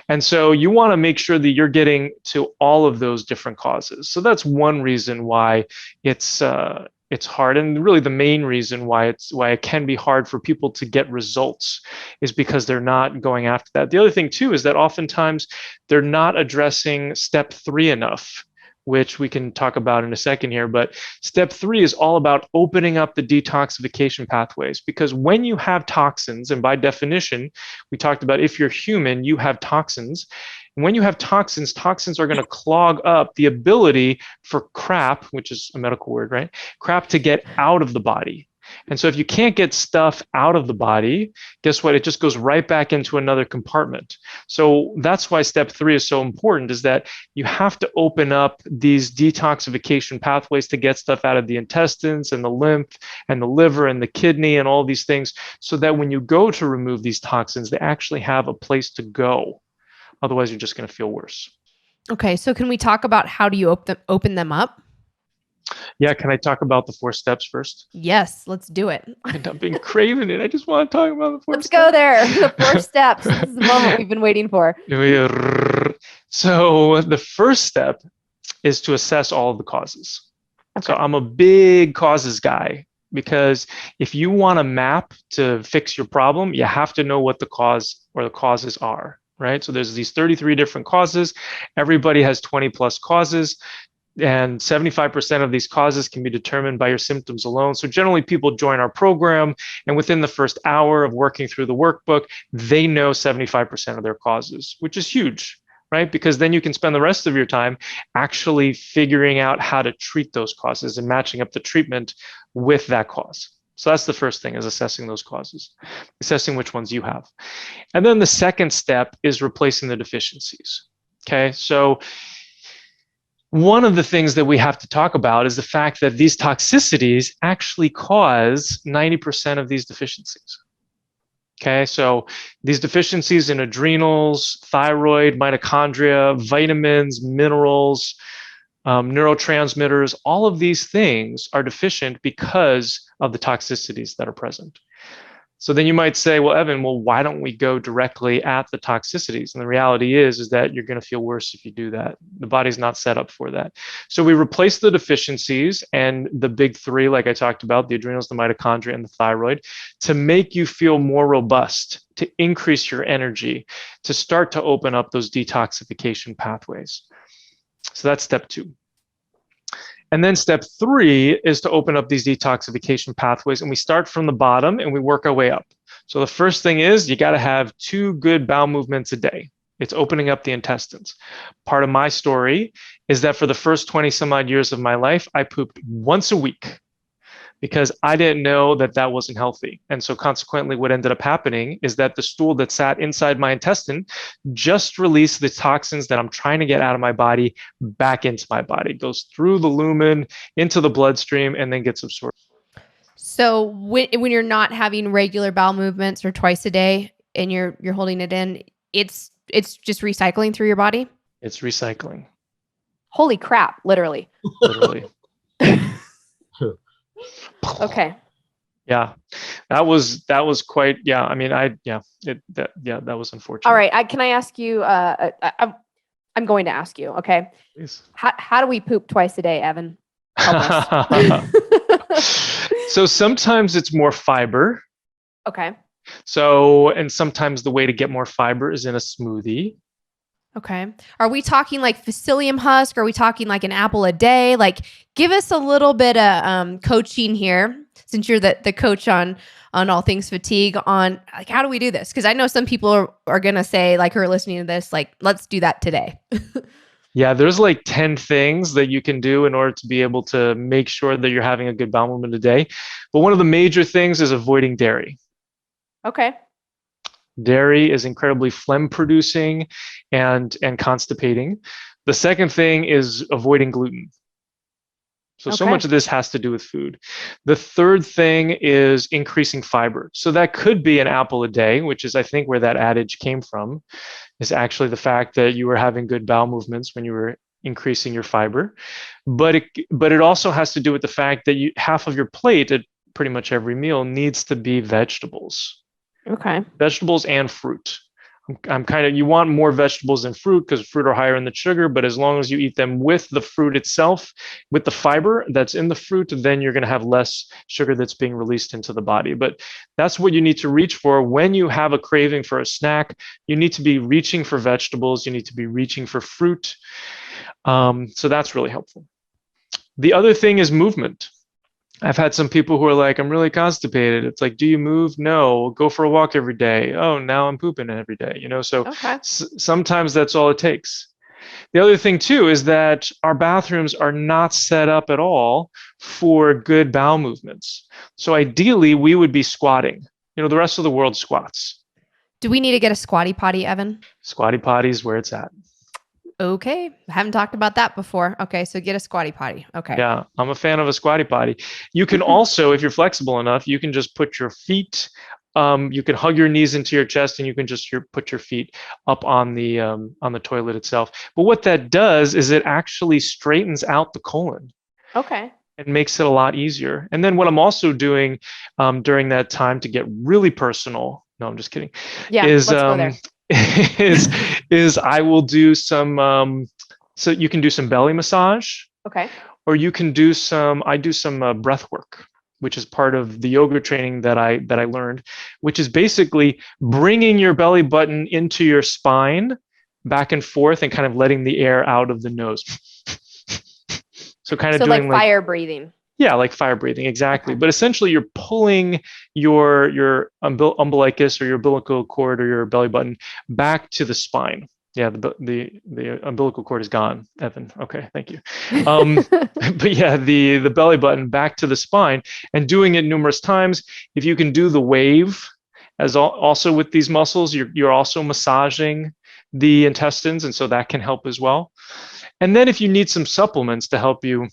And so you want to make sure that you're getting to all of those different causes. So that's one reason why it's hard. And really the main reason why it can be hard for people to get results is because they're not going after that. The other thing too is that oftentimes they're not addressing step 3 enough, which we can talk about in a second here. But step 3 is all about opening up the detoxification pathways, because when you have toxins, and by definition, we talked about if you're human, you have toxins. And when you have toxins are going to clog up the ability for crap, which is a medical word, right? Crap to get out of the body. And so if you can't get stuff out of the body, guess what? It just goes right back into another compartment. So that's why step 3 is so important, is that you have to open up these detoxification pathways to get stuff out of the intestines and the lymph and the liver and the kidney and all these things, so that when you go to remove these toxins, they actually have a place to go. Otherwise, you're just going to feel worse. Okay. So can we talk about how do you open them up? Yeah, can I talk about the 4 steps first? Yes, let's do it. I've been craving it. I just want to talk about the 4 Let's steps. go there. The 4 steps. This is the moment we've been waiting for. So the first step is to assess all of the causes. Okay. So I'm a big causes guy, because if you want a map to fix your problem, you have to know what the cause or the causes are, right? So there's these 33 different causes. Everybody has 20 plus causes. And 75% of these causes can be determined by your symptoms alone. So generally people join our program, and within the first hour of working through the workbook, they know 75% of their causes, which is huge, right? Because then you can spend the rest of your time actually figuring out how to treat those causes and matching up the treatment with that cause. So that's the first thing, is assessing those causes, assessing which ones you have. And then the second step is replacing the deficiencies. Okay, so one of the things that we have to talk about is the fact that these toxicities actually cause 90% of these deficiencies. Okay, so these deficiencies in adrenals, thyroid, mitochondria, vitamins, minerals, neurotransmitters, all of these things are deficient because of the toxicities that are present. So then you might say, well, Evan, why don't we go directly at the toxicities? And the reality is that you're going to feel worse if you do that. The body's not set up for that. So we replace the deficiencies and the big 3, like I talked about, the adrenals, the mitochondria, and the thyroid, to make you feel more robust, to increase your energy, to start to open up those detoxification pathways. So that's step 2. And then step 3 is to open up these detoxification pathways. And we start from the bottom and we work our way up. So the first thing is you got to have 2 good bowel movements a day. It's opening up the intestines. Part of my story is that for the first 20 some odd years of my life, I pooped once a week. because I didn't know that that wasn't healthy. And so consequently, what ended up happening is that the stool that sat inside my intestine just released the toxins that I'm trying to get out of my body back into my body. It goes through the lumen into the bloodstream and then gets absorbed. So when you're not having regular bowel movements or twice a day and you're holding it in, it's just recycling through your body? It's recycling. Holy crap, literally. Literally. Okay. Yeah, that was quite. Yeah, I mean, that was unfortunate. All right. Can I ask you? I'm going to ask you. Okay. Please. How do we poop twice a day, Evan? Help us. So sometimes it's more fiber. Okay. So, and sometimes the way to get more fiber is in a smoothie. Okay. Are we talking like psyllium husk? Are we talking like an apple a day? Like, give us a little bit of coaching here, since you're the coach on all things fatigue, on like, how do we do this? Because I know some people are going to say, like, who are listening to this, like, let's do that today. Yeah, there's like 10 things that you can do in order to be able to make sure that you're having a good bowel movement a day. But one of the major things is avoiding dairy. Okay. Dairy is incredibly phlegm producing and constipating. The second thing is avoiding gluten. So much of this has to do with food. The third thing is increasing fiber. So that could be an apple a day, which is, I think, where that adage came from, is actually the fact that you were having good bowel movements when you were increasing your fiber. But it also has to do with the fact that half of your plate at pretty much every meal needs to be vegetables. Okay. Vegetables and fruit. You want more vegetables than fruit because fruit are higher in the sugar, but as long as you eat them with the fruit itself, with the fiber that's in the fruit, then you're going to have less sugar that's being released into the body. But that's what you need to reach for when you have a craving for a snack. You need to be reaching for vegetables. You need to be reaching for fruit. So that's really helpful. The other thing is movement. I've had some people who are like, I'm really constipated. It's like, do you move? No. Go for a walk every day. Oh, now I'm pooping every day. So sometimes that's all it takes. The other thing too is that our bathrooms are not set up at all for good bowel movements. So ideally we would be squatting. The rest of the world squats. Do we need to get a squatty potty, Evan? Squatty potty is where it's at. Okay. I haven't talked about that before. Okay. So get a squatty potty. Okay. Yeah. I'm a fan of a squatty potty. You can also, if you're flexible enough, you can just put your feet, you can hug your knees into your chest and you can just put your feet up on the toilet itself. But what that does is it actually straightens out the colon. Okay. And makes it a lot easier. And then what I'm also doing during that time to get really personal, no, I'm just kidding. Yeah, let's go there. is I will do some so you can do some belly massage. Okay. Or you can do I do some breath work, which is part of the yoga training that I learned, which is basically bringing your belly button into your spine back and forth and kind of letting the air out of the nose. So kind of doing like fire breathing. Yeah, like fire breathing, exactly. Okay. But essentially, you're pulling your umbilicus or your umbilical cord or your belly button back to the spine. Yeah, the umbilical cord is gone, Evan. Okay, thank you. But yeah, the belly button back to the spine and doing it numerous times. If you can do the wave, also with these muscles, you're also massaging the intestines, and so that can help as well. And then if you need some supplements to help you,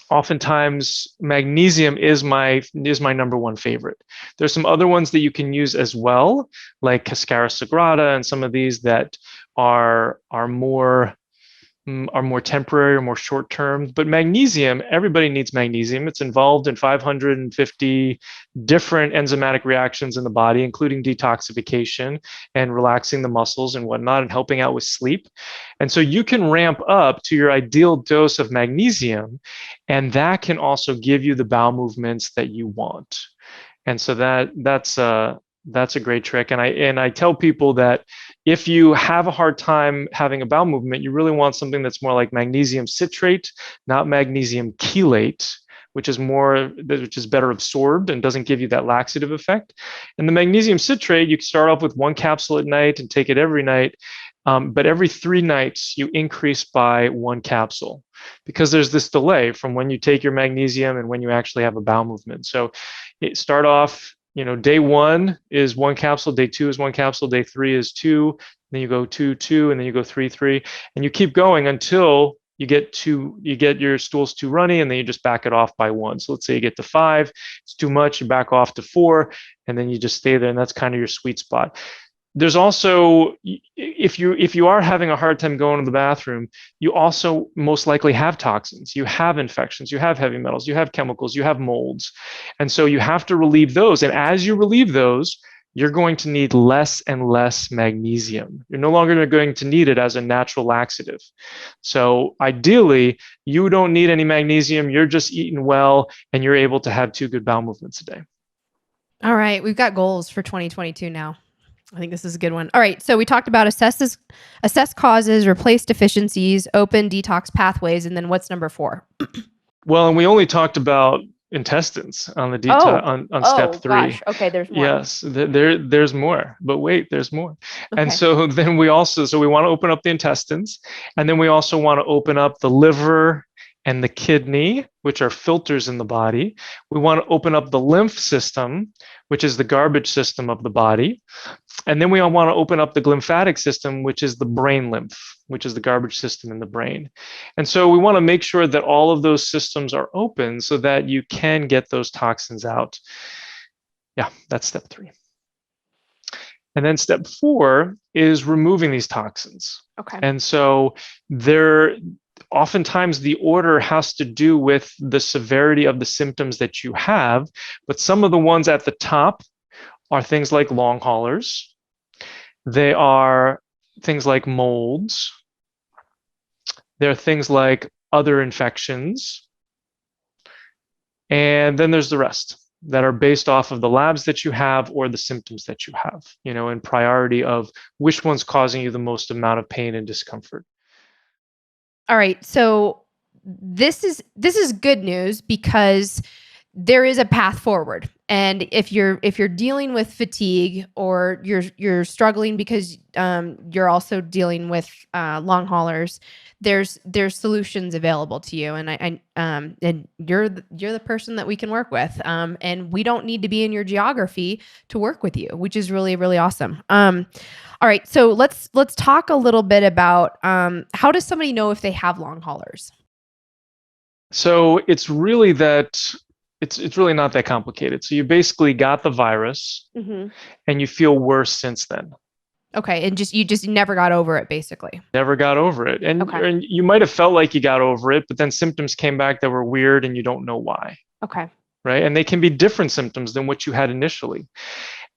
oftentimes magnesium is my number one favorite. There's some other ones that you can use as well, like Cascara Sagrada and some of these that are more temporary or more short term. But magnesium, everybody needs magnesium. It's involved in 550 different enzymatic reactions in the body, including detoxification and relaxing the muscles and whatnot, and helping out with sleep. And so you can ramp up to your ideal dose of magnesium, and that can also give you the bowel movements that you want. And so that's a great trick. And I tell people that if you have a hard time having a bowel movement, you really want something that's more like magnesium citrate, not magnesium chelate, which is better absorbed and doesn't give you that laxative effect. And the magnesium citrate, you can start off with one capsule at night and take it every night. But every 3 nights, you increase by 1 capsule because there's this delay from when you take your magnesium and when you actually have a bowel movement. So start off, day 1 is 1 capsule, day 2 is 1 capsule, day 3 is 2, then you go 2, 2, and then you go 3, 3, and you keep going until you get your stools too runny, and then you just back it off by 1. So let's say you get to 5, it's too much, you back off to 4, and then you just stay there, and that's kind of your sweet spot. There's also, if you are having a hard time going to the bathroom, you also most likely have toxins, you have infections, you have heavy metals, you have chemicals, you have molds, and so you have to relieve those. And as you relieve those, you're going to need less and less magnesium. You're no longer going to need it as a natural laxative. So ideally, you don't need any magnesium. You're just eating well, and you're able to have 2 good bowel movements a day. All right. We've got goals for 2022 now. I think this is a good one. All right. So we talked about assess causes, replace deficiencies, open detox pathways, and then what's number 4? Well, and we only talked about intestines on the on step 3. Gosh. Okay, there's more. Yes, there's more, but wait, there's more. Okay. And so then we want to open up the intestines, and then we also want to open up the liver and the kidney, which are filters in the body. We want to open up the lymph system, which is the garbage system of the body. And then we all want to open up the glymphatic system, which is the brain lymph, which is the garbage system in the brain. And so we want to make sure that all of those systems are open so that you can get those toxins out. Yeah, that's step 3. And then step 4 is removing these toxins. Okay. And so oftentimes the order has to do with the severity of the symptoms that you have, but some of the ones at the top are things like long haulers. They are things like molds. There are things like other infections. And then there's the rest that are based off of the labs that you have or the symptoms that you have, in priority of which one's causing you the most amount of pain and discomfort. All right. So this is good news because there is a path forward. And if you're dealing with fatigue or you're struggling because you're also dealing with long haulers, there's solutions available to you. And and you're the person that we can work with. And we don't need to be in your geography to work with you, which is really, really awesome. All right, so let's talk a little bit about how does somebody know if they have long haulers? So it's really it's really not that complicated. So you basically got the virus, Mm-hmm. and you feel worse since then. Okay, and you just never got over it, basically. Never got over it, and Okay. you might have felt like you got over it, but then symptoms came back that were weird, and you don't know why. Okay. Right, and they can be different symptoms than what you had initially.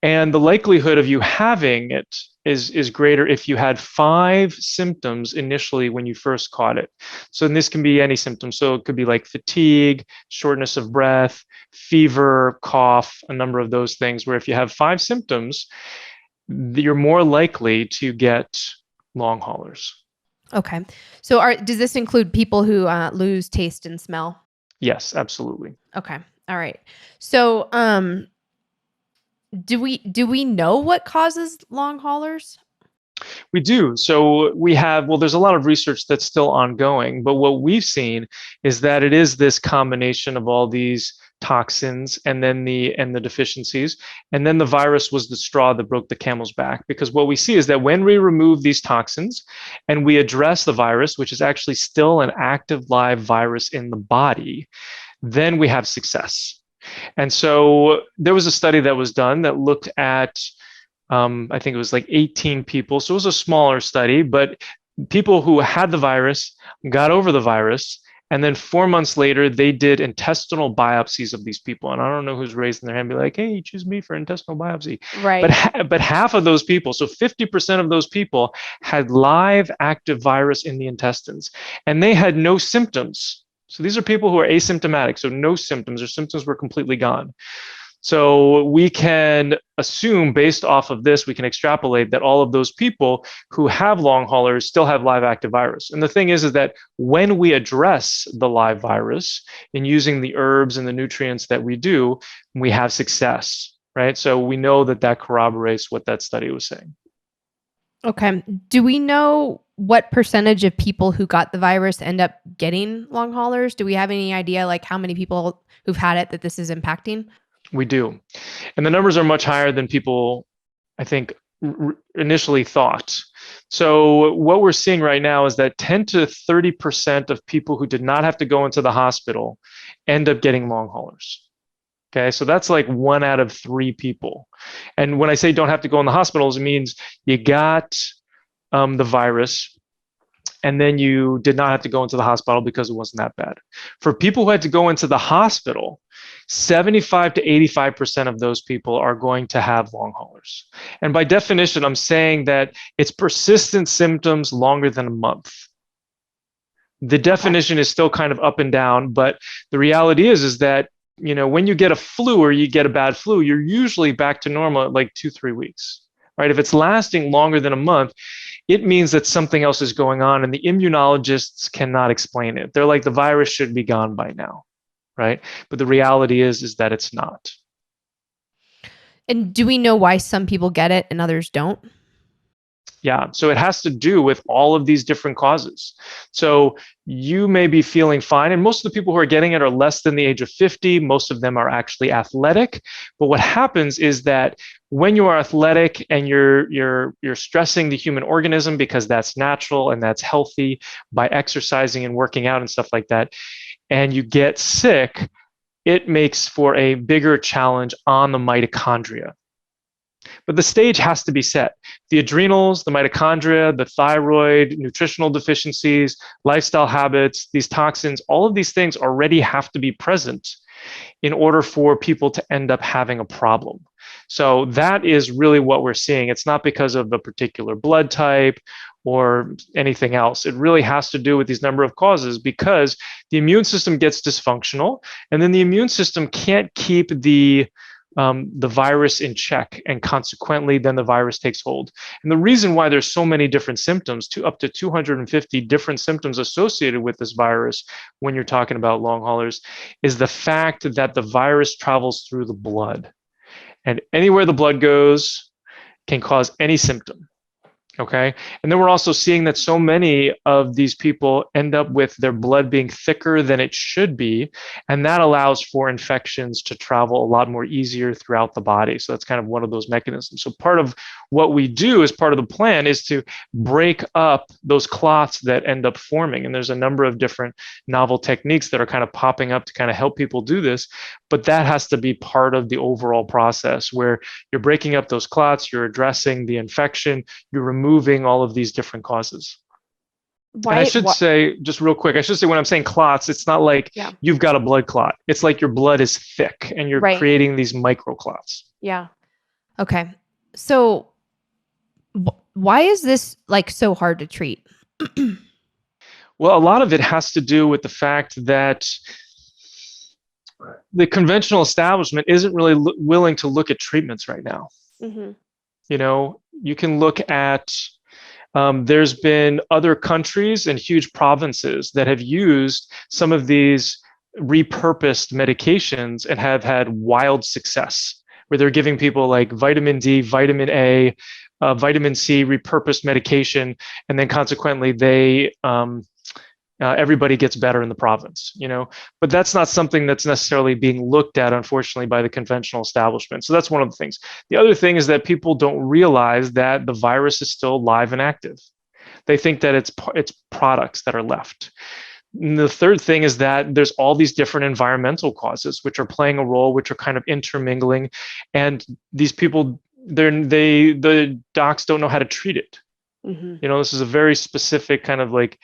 And the likelihood of you having it is greater if you had 5 symptoms initially when you first caught it. So this can be any symptom. So it could be like fatigue, shortness of breath, fever, cough, a number of those things, where if you have 5 symptoms, you're more likely to get long haulers. Okay. So does this include people who lose taste and smell? Yes, absolutely. Okay. All right. So do we know what causes long haulers? We do. So there's a lot of research that's still ongoing, but what we've seen is that it is this combination of all these toxins and then the deficiencies. And then the virus was the straw that broke the camel's back, because what we see is that when we remove these toxins and we address the virus, which is actually still an active live virus in the body, then we have success. And so there was a study that was done that looked at, I think it was like 18 people. So it was a smaller study, but people who had the virus got over the virus. And then 4 months later, they did intestinal biopsies of these people. And I don't know who's raising their hand and be like, hey, choose me for intestinal biopsy. Right. But half of those people, so 50% of those people had live active virus in the intestines, and they had no symptoms. So these are people who are asymptomatic, so no symptoms, or symptoms were completely gone. So we can assume, based off of this, we can extrapolate that all of those people who have long haulers still have live active virus. And the thing is that when we address the live virus in using the herbs and the nutrients that we do, we have success, right? So we know that corroborates what that study was saying. Okay. Do we know what percentage of people who got the virus end up getting long haulers? Do we have any idea like how many people who've had it that this is impacting? We do. And the numbers are much higher than people, I think, initially thought. So what we're seeing right now is that 10 to 30% of people who did not have to go into the hospital end up getting long haulers. Okay, so that's like 1 out of 3 people. And when I say don't have to go in the hospitals, it means you got the virus, and then you did not have to go into the hospital because it wasn't that bad. For people who had to go into the hospital, 75 to 85% of those people are going to have long haulers. And by definition, I'm saying that it's persistent symptoms longer than a month. The definition is still kind of up and down, but the reality is that when you get a flu or you get a bad flu, you're usually back to normal at like 2-3 weeks, right? If it's lasting longer than a month, it means that something else is going on, and the immunologists cannot explain it. They're like, the virus should be gone by now, right? But the reality is that it's not. And do we know why some people get it and others don't? Yeah, so it has to do with all of these different causes. So you may be feeling fine, and most of the people who are getting it are less than the age of 50. Most of them are actually athletic. But what happens is that when you are athletic and you're stressing the human organism, because that's natural and that's healthy, by exercising and working out and stuff like that, and you get sick, it makes for a bigger challenge on the mitochondria. But the stage has to be set. The adrenals, the mitochondria, the thyroid, nutritional deficiencies, lifestyle habits, these toxins, all of these things already have to be present in order for people to end up having a problem. So that is really what we're seeing. It's not because of the particular blood type or anything else. It really has to do with these number of causes, because the immune system gets dysfunctional, and then the immune system can't keep the virus in check, and consequently then the virus takes hold. And the reason why there's so many different symptoms, to up to 250 different symptoms associated with this virus when you're talking about long haulers, is the fact that the virus travels through the blood, and anywhere the blood goes can cause any symptom. Okay. And then we're also seeing that so many of these people end up with their blood being thicker than it should be. And that allows for infections to travel a lot more easier throughout the body. So that's kind of one of those mechanisms. So part of what we do as part of the plan is to break up those clots that end up forming. And there's a number of different novel techniques that are kind of popping up to kind of help people do this. But that has to be part of the overall process, where you're breaking up those clots, you're addressing the infection, you're removing all of these different causes. Why? And I should say, just real quick, I should say, when I'm saying clots, it's not like you've got a blood clot. It's like your blood is thick and you're creating these microclots. Yeah. Okay. So why is this like so hard to treat? Well, a lot of it has to do with the fact that the conventional establishment isn't really willing to look at treatments right now. Mm-hmm. You can look at, there's been other countries and huge provinces that have used some of these repurposed medications and have had wild success, where they're giving people like vitamin D, vitamin A, vitamin C, repurposed medication, and then consequently they everybody gets better in the province, but that's not something that's necessarily being looked at, unfortunately, by the conventional establishment. So that's one of the things. The other thing is that people don't realize that the virus is still live and active. They think that it's products that are left. And the third thing is that there's all these different environmental causes which are playing a role, which are kind of intermingling, and these people, the docs don't know how to treat it. Mm-hmm. This is a very specific kind of like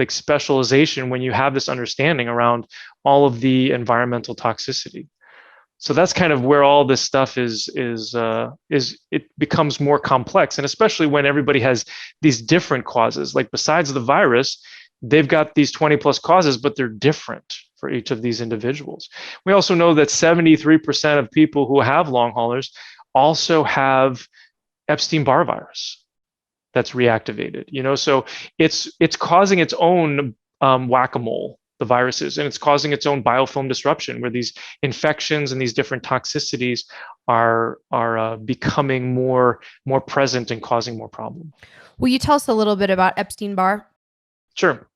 specialization when you have this understanding around all of the environmental toxicity. So that's kind of where all this stuff is it becomes more complex. And especially when everybody has these different causes, like besides the virus, they've got these 20 plus causes, but they're different for each of these individuals. We also know that 73% of people who have long haulers also have Epstein-Barr virus that's reactivated, so it's causing its own whack-a-mole the viruses, and it's causing its own biofilm disruption, where these infections and these different toxicities are becoming more present and causing more problem. Will you tell us a little bit about Epstein-Barr? Sure.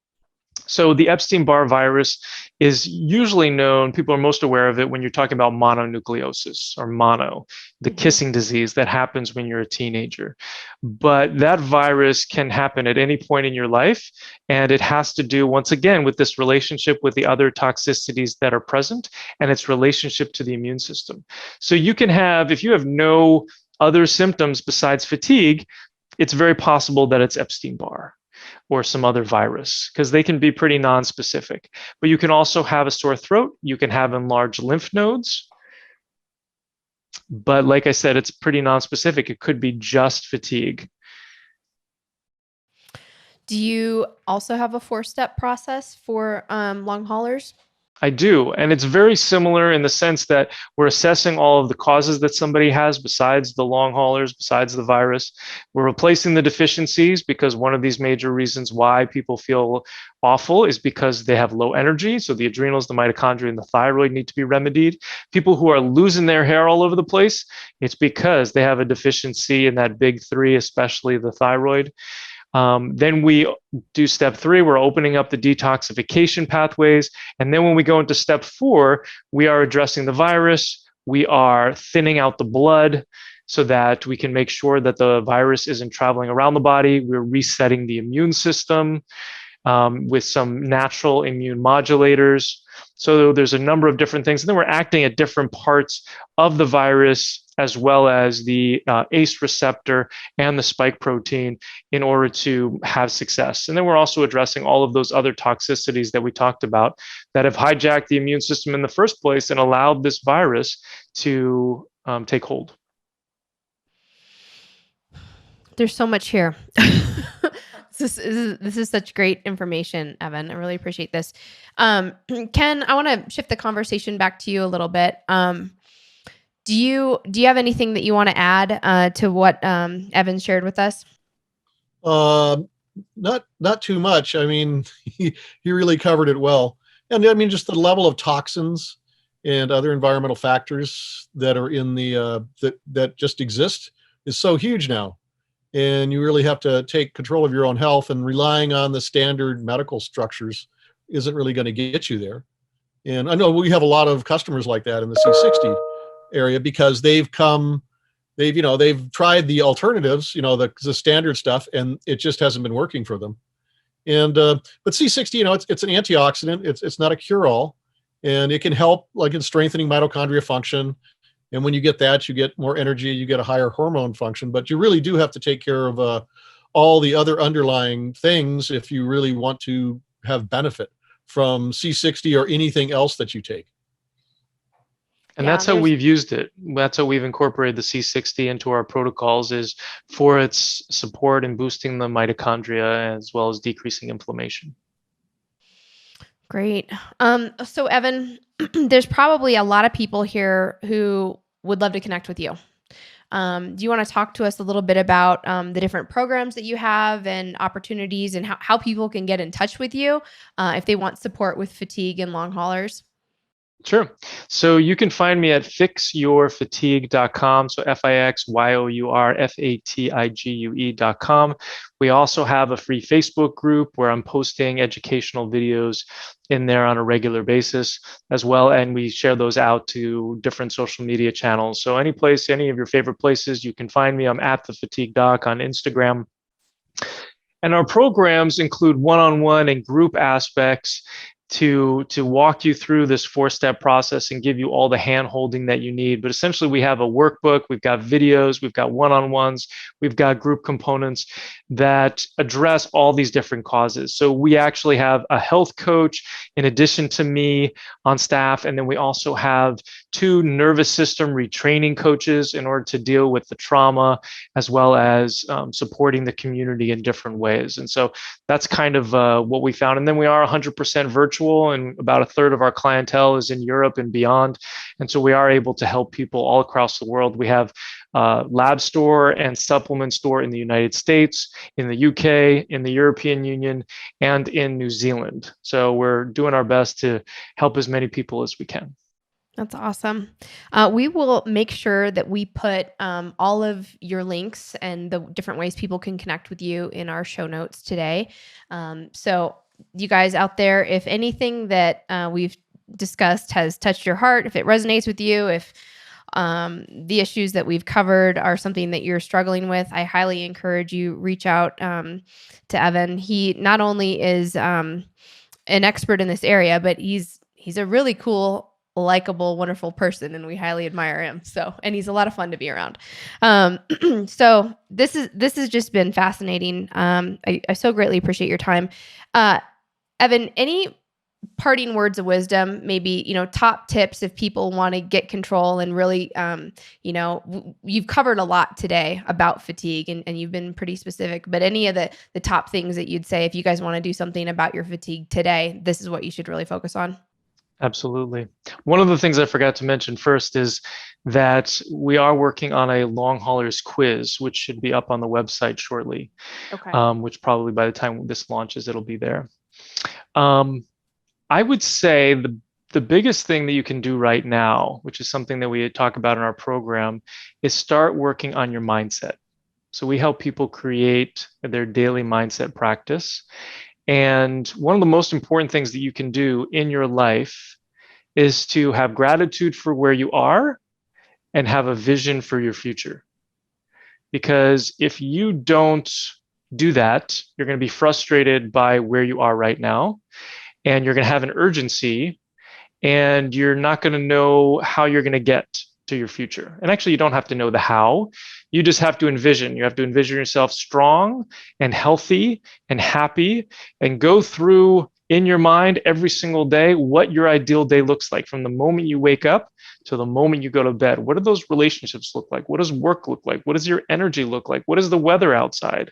So the Epstein-Barr virus is usually known, people are most aware of it when you're talking about mononucleosis, or mono, the kissing disease that happens when you're a teenager. But that virus can happen at any point in your life, and it has to do, once again, with this relationship with the other toxicities that are present and its relationship to the immune system. So you can have, if you have no other symptoms besides fatigue, it's very possible that it's Epstein-Barr or some other virus, because they can be pretty non-specific. But you can also have a sore throat. You can have enlarged lymph nodes. But like I said, it's pretty non-specific. It could be just fatigue. Do you also have a 4-step process for long haulers? I do. And it's very similar in the sense that we're assessing all of the causes that somebody has besides the long haulers, besides the virus. We're replacing the deficiencies, because one of these major reasons why people feel awful is because they have low energy. So the adrenals, the mitochondria, and the thyroid need to be remedied. People who are losing their hair all over the place, it's because they have a deficiency in that big three, especially the thyroid. Then we do step 3, we're opening up the detoxification pathways. And then when we go into step 4, we are addressing the virus. We are thinning out the blood so that we can make sure that the virus isn't traveling around the body. We're resetting the immune system with some natural immune modulators. So there's a number of different things. And then we're acting at different parts of the virus, as well as the ACE receptor and the spike protein, in order to have success. And then we're also addressing all of those other toxicities that we talked about that have hijacked the immune system in the first place and allowed this virus to take hold. There's so much here. This is such great information, Evan. I really appreciate this. Ken, I want to shift the conversation back to you a little bit. Do you have anything that you want to add to what Evan shared with us? Not too much. I mean, he really covered it well. And I mean, just the level of toxins and other environmental factors that are in the that just exist is so huge now. And you really have to take control of your own health, and relying on the standard medical structures isn't really going to get you there. And I know we have a lot of customers like that in the C60 area, because they've tried the alternatives, the standard stuff, and it just hasn't been working for them. And but C60, it's an antioxidant. It's not a cure-all, and it can help like in strengthening mitochondria function. And when you get that, you get more energy, you get a higher hormone function. But you really do have to take care of all the other underlying things if you really want to have benefit from C60 or anything else that you take. And that's how we've used it. That's how we've incorporated the C60 into our protocols, is for its support in boosting the mitochondria as well as decreasing inflammation. Great. So Evan, there's probably a lot of people here who would love to connect with you. Do you want to talk to us a little bit about the different programs that you have and opportunities, and how people can get in touch with you if they want support with fatigue and long haulers? Sure. So you can find me at fixyourfatigue.com. So FIXYOURFATIGUE.com. We also have a free Facebook group where I'm posting educational videos in there on a regular basis as well. And we share those out to different social media channels. So any place, any of your favorite places, you can find me. I'm at the Fatigue Doc on Instagram. And our programs include one-on-one and group aspects to walk you through this 4-step process and give you all the hand holding that you need. But essentially, we have a workbook, we've got videos, we've got one-on-ones, we've got group components that address all these different causes. So we actually have a health coach in addition to me on staff. And then we also have 2 nervous system retraining coaches in order to deal with the trauma, as well as supporting the community in different ways. And so that's kind of what we found. And then we are 100% virtual, and about a third of our clientele is in Europe and beyond. And so we are able to help people all across the world. We have lab store and supplement store in the United States, in the UK, in the European Union, and in New Zealand. So we're doing our best to help as many people as we can. That's awesome. We will make sure that we put all of your links and the different ways people can connect with you in our show notes today. So you guys out there, if anything that we've discussed has touched your heart, if it resonates with you, if the issues that we've covered are something that you're struggling with, I highly encourage you reach out to Evan. He not only is an expert in this area, but he's a really cool, likable, wonderful person, and we highly admire him. So, and he's a lot of fun to be around. So this has just been fascinating. I so greatly appreciate your time. Evan, any parting words of wisdom, maybe, top tips if people want to get control and really, you've covered a lot today about fatigue and you've been pretty specific, but any of the top things that you'd say, if you guys want to do something about your fatigue today, this is what you should really focus on. Absolutely. One of the things I forgot to mention first is that we are working on a long haulers quiz, which should be up on the website shortly. Okay. Which probably by the time this launches, it'll be there. I would say the biggest thing that you can do right now, which is something that we talk about in our program, is start working on your mindset. So we help people create their daily mindset practice. And one of the most important things that you can do in your life is to have gratitude for where you are and have a vision for your future. Because if you don't do that, you're going to be frustrated by where you are right now, and you're going to have an urgency, and you're not going to know how you're going to get to your future. And actually, you don't have to know the how. You just have to envision. You have to envision yourself strong and healthy and happy, and go through in your mind every single day what your ideal day looks like from the moment you wake up to the moment you go to bed. What do those relationships look like? What does work look like? What does your energy look like? What is the weather outside,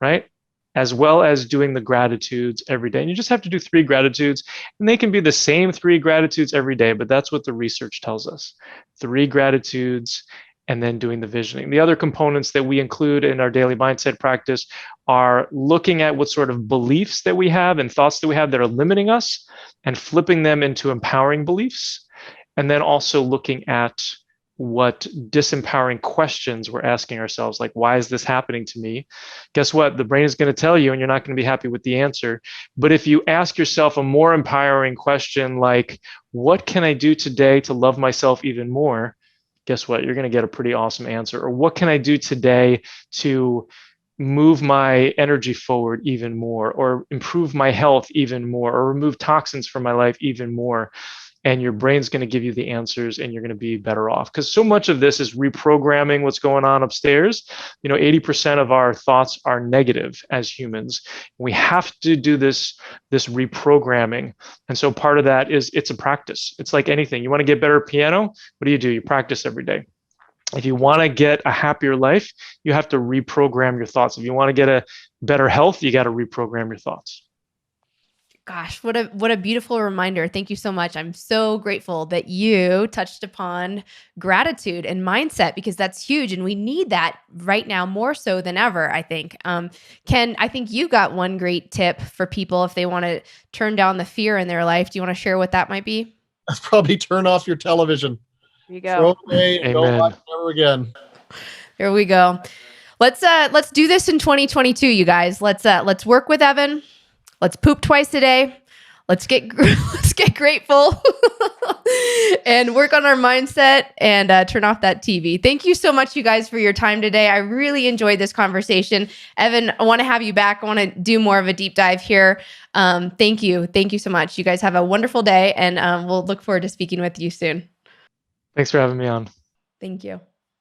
right? As well as doing the gratitudes every day. And you just have to do 3 gratitudes, and they can be the same 3 gratitudes every day, but that's what the research tells us. 3 gratitudes, and then doing the visioning. The other components that we include in our daily mindset practice are looking at what sort of beliefs that we have and thoughts that we have that are limiting us, and flipping them into empowering beliefs. And then also looking at what disempowering questions we're asking ourselves, like, why is this happening to me? Guess what? The brain is going to tell you, and you're not going to be happy with the answer. But if you ask yourself a more empowering question, like, what can I do today to love myself even more? Guess what? You're going to get a pretty awesome answer. Or what can I do today to move my energy forward even more, or improve my health even more, or remove toxins from my life even more? And your brain's going to give you the answers, and you're going to be better off. Because so much of this is reprogramming what's going on upstairs. 80% of our thoughts are negative as humans. We have to do this reprogramming. And so part of that is it's a practice. It's like anything. You want to get better at piano? What do? You practice every day. If you want to get a happier life, you have to reprogram your thoughts. If you want to get a better health, you got to reprogram your thoughts. Gosh, what a beautiful reminder. Thank you so much. I'm so grateful that you touched upon gratitude and mindset, because that's huge. And we need that right now more so than ever, I think. Ken, I think you got one great tip for people if they want to turn down the fear in their life. Do you want to share what that might be? Probably turn off your television. There you go. Throw it away and don't watch it ever again. There we go. Let's do this in 2022, you guys. Let's work with Evan. Let's poop twice a day. Let's get grateful and work on our mindset, and turn off that TV. Thank you so much, you guys, for your time today. I really enjoyed this conversation. Evan, I want to have you back. I want to do more of a deep dive here. Thank you. Thank you so much. You guys have a wonderful day, and we'll look forward to speaking with you soon. Thanks for having me on. Thank you.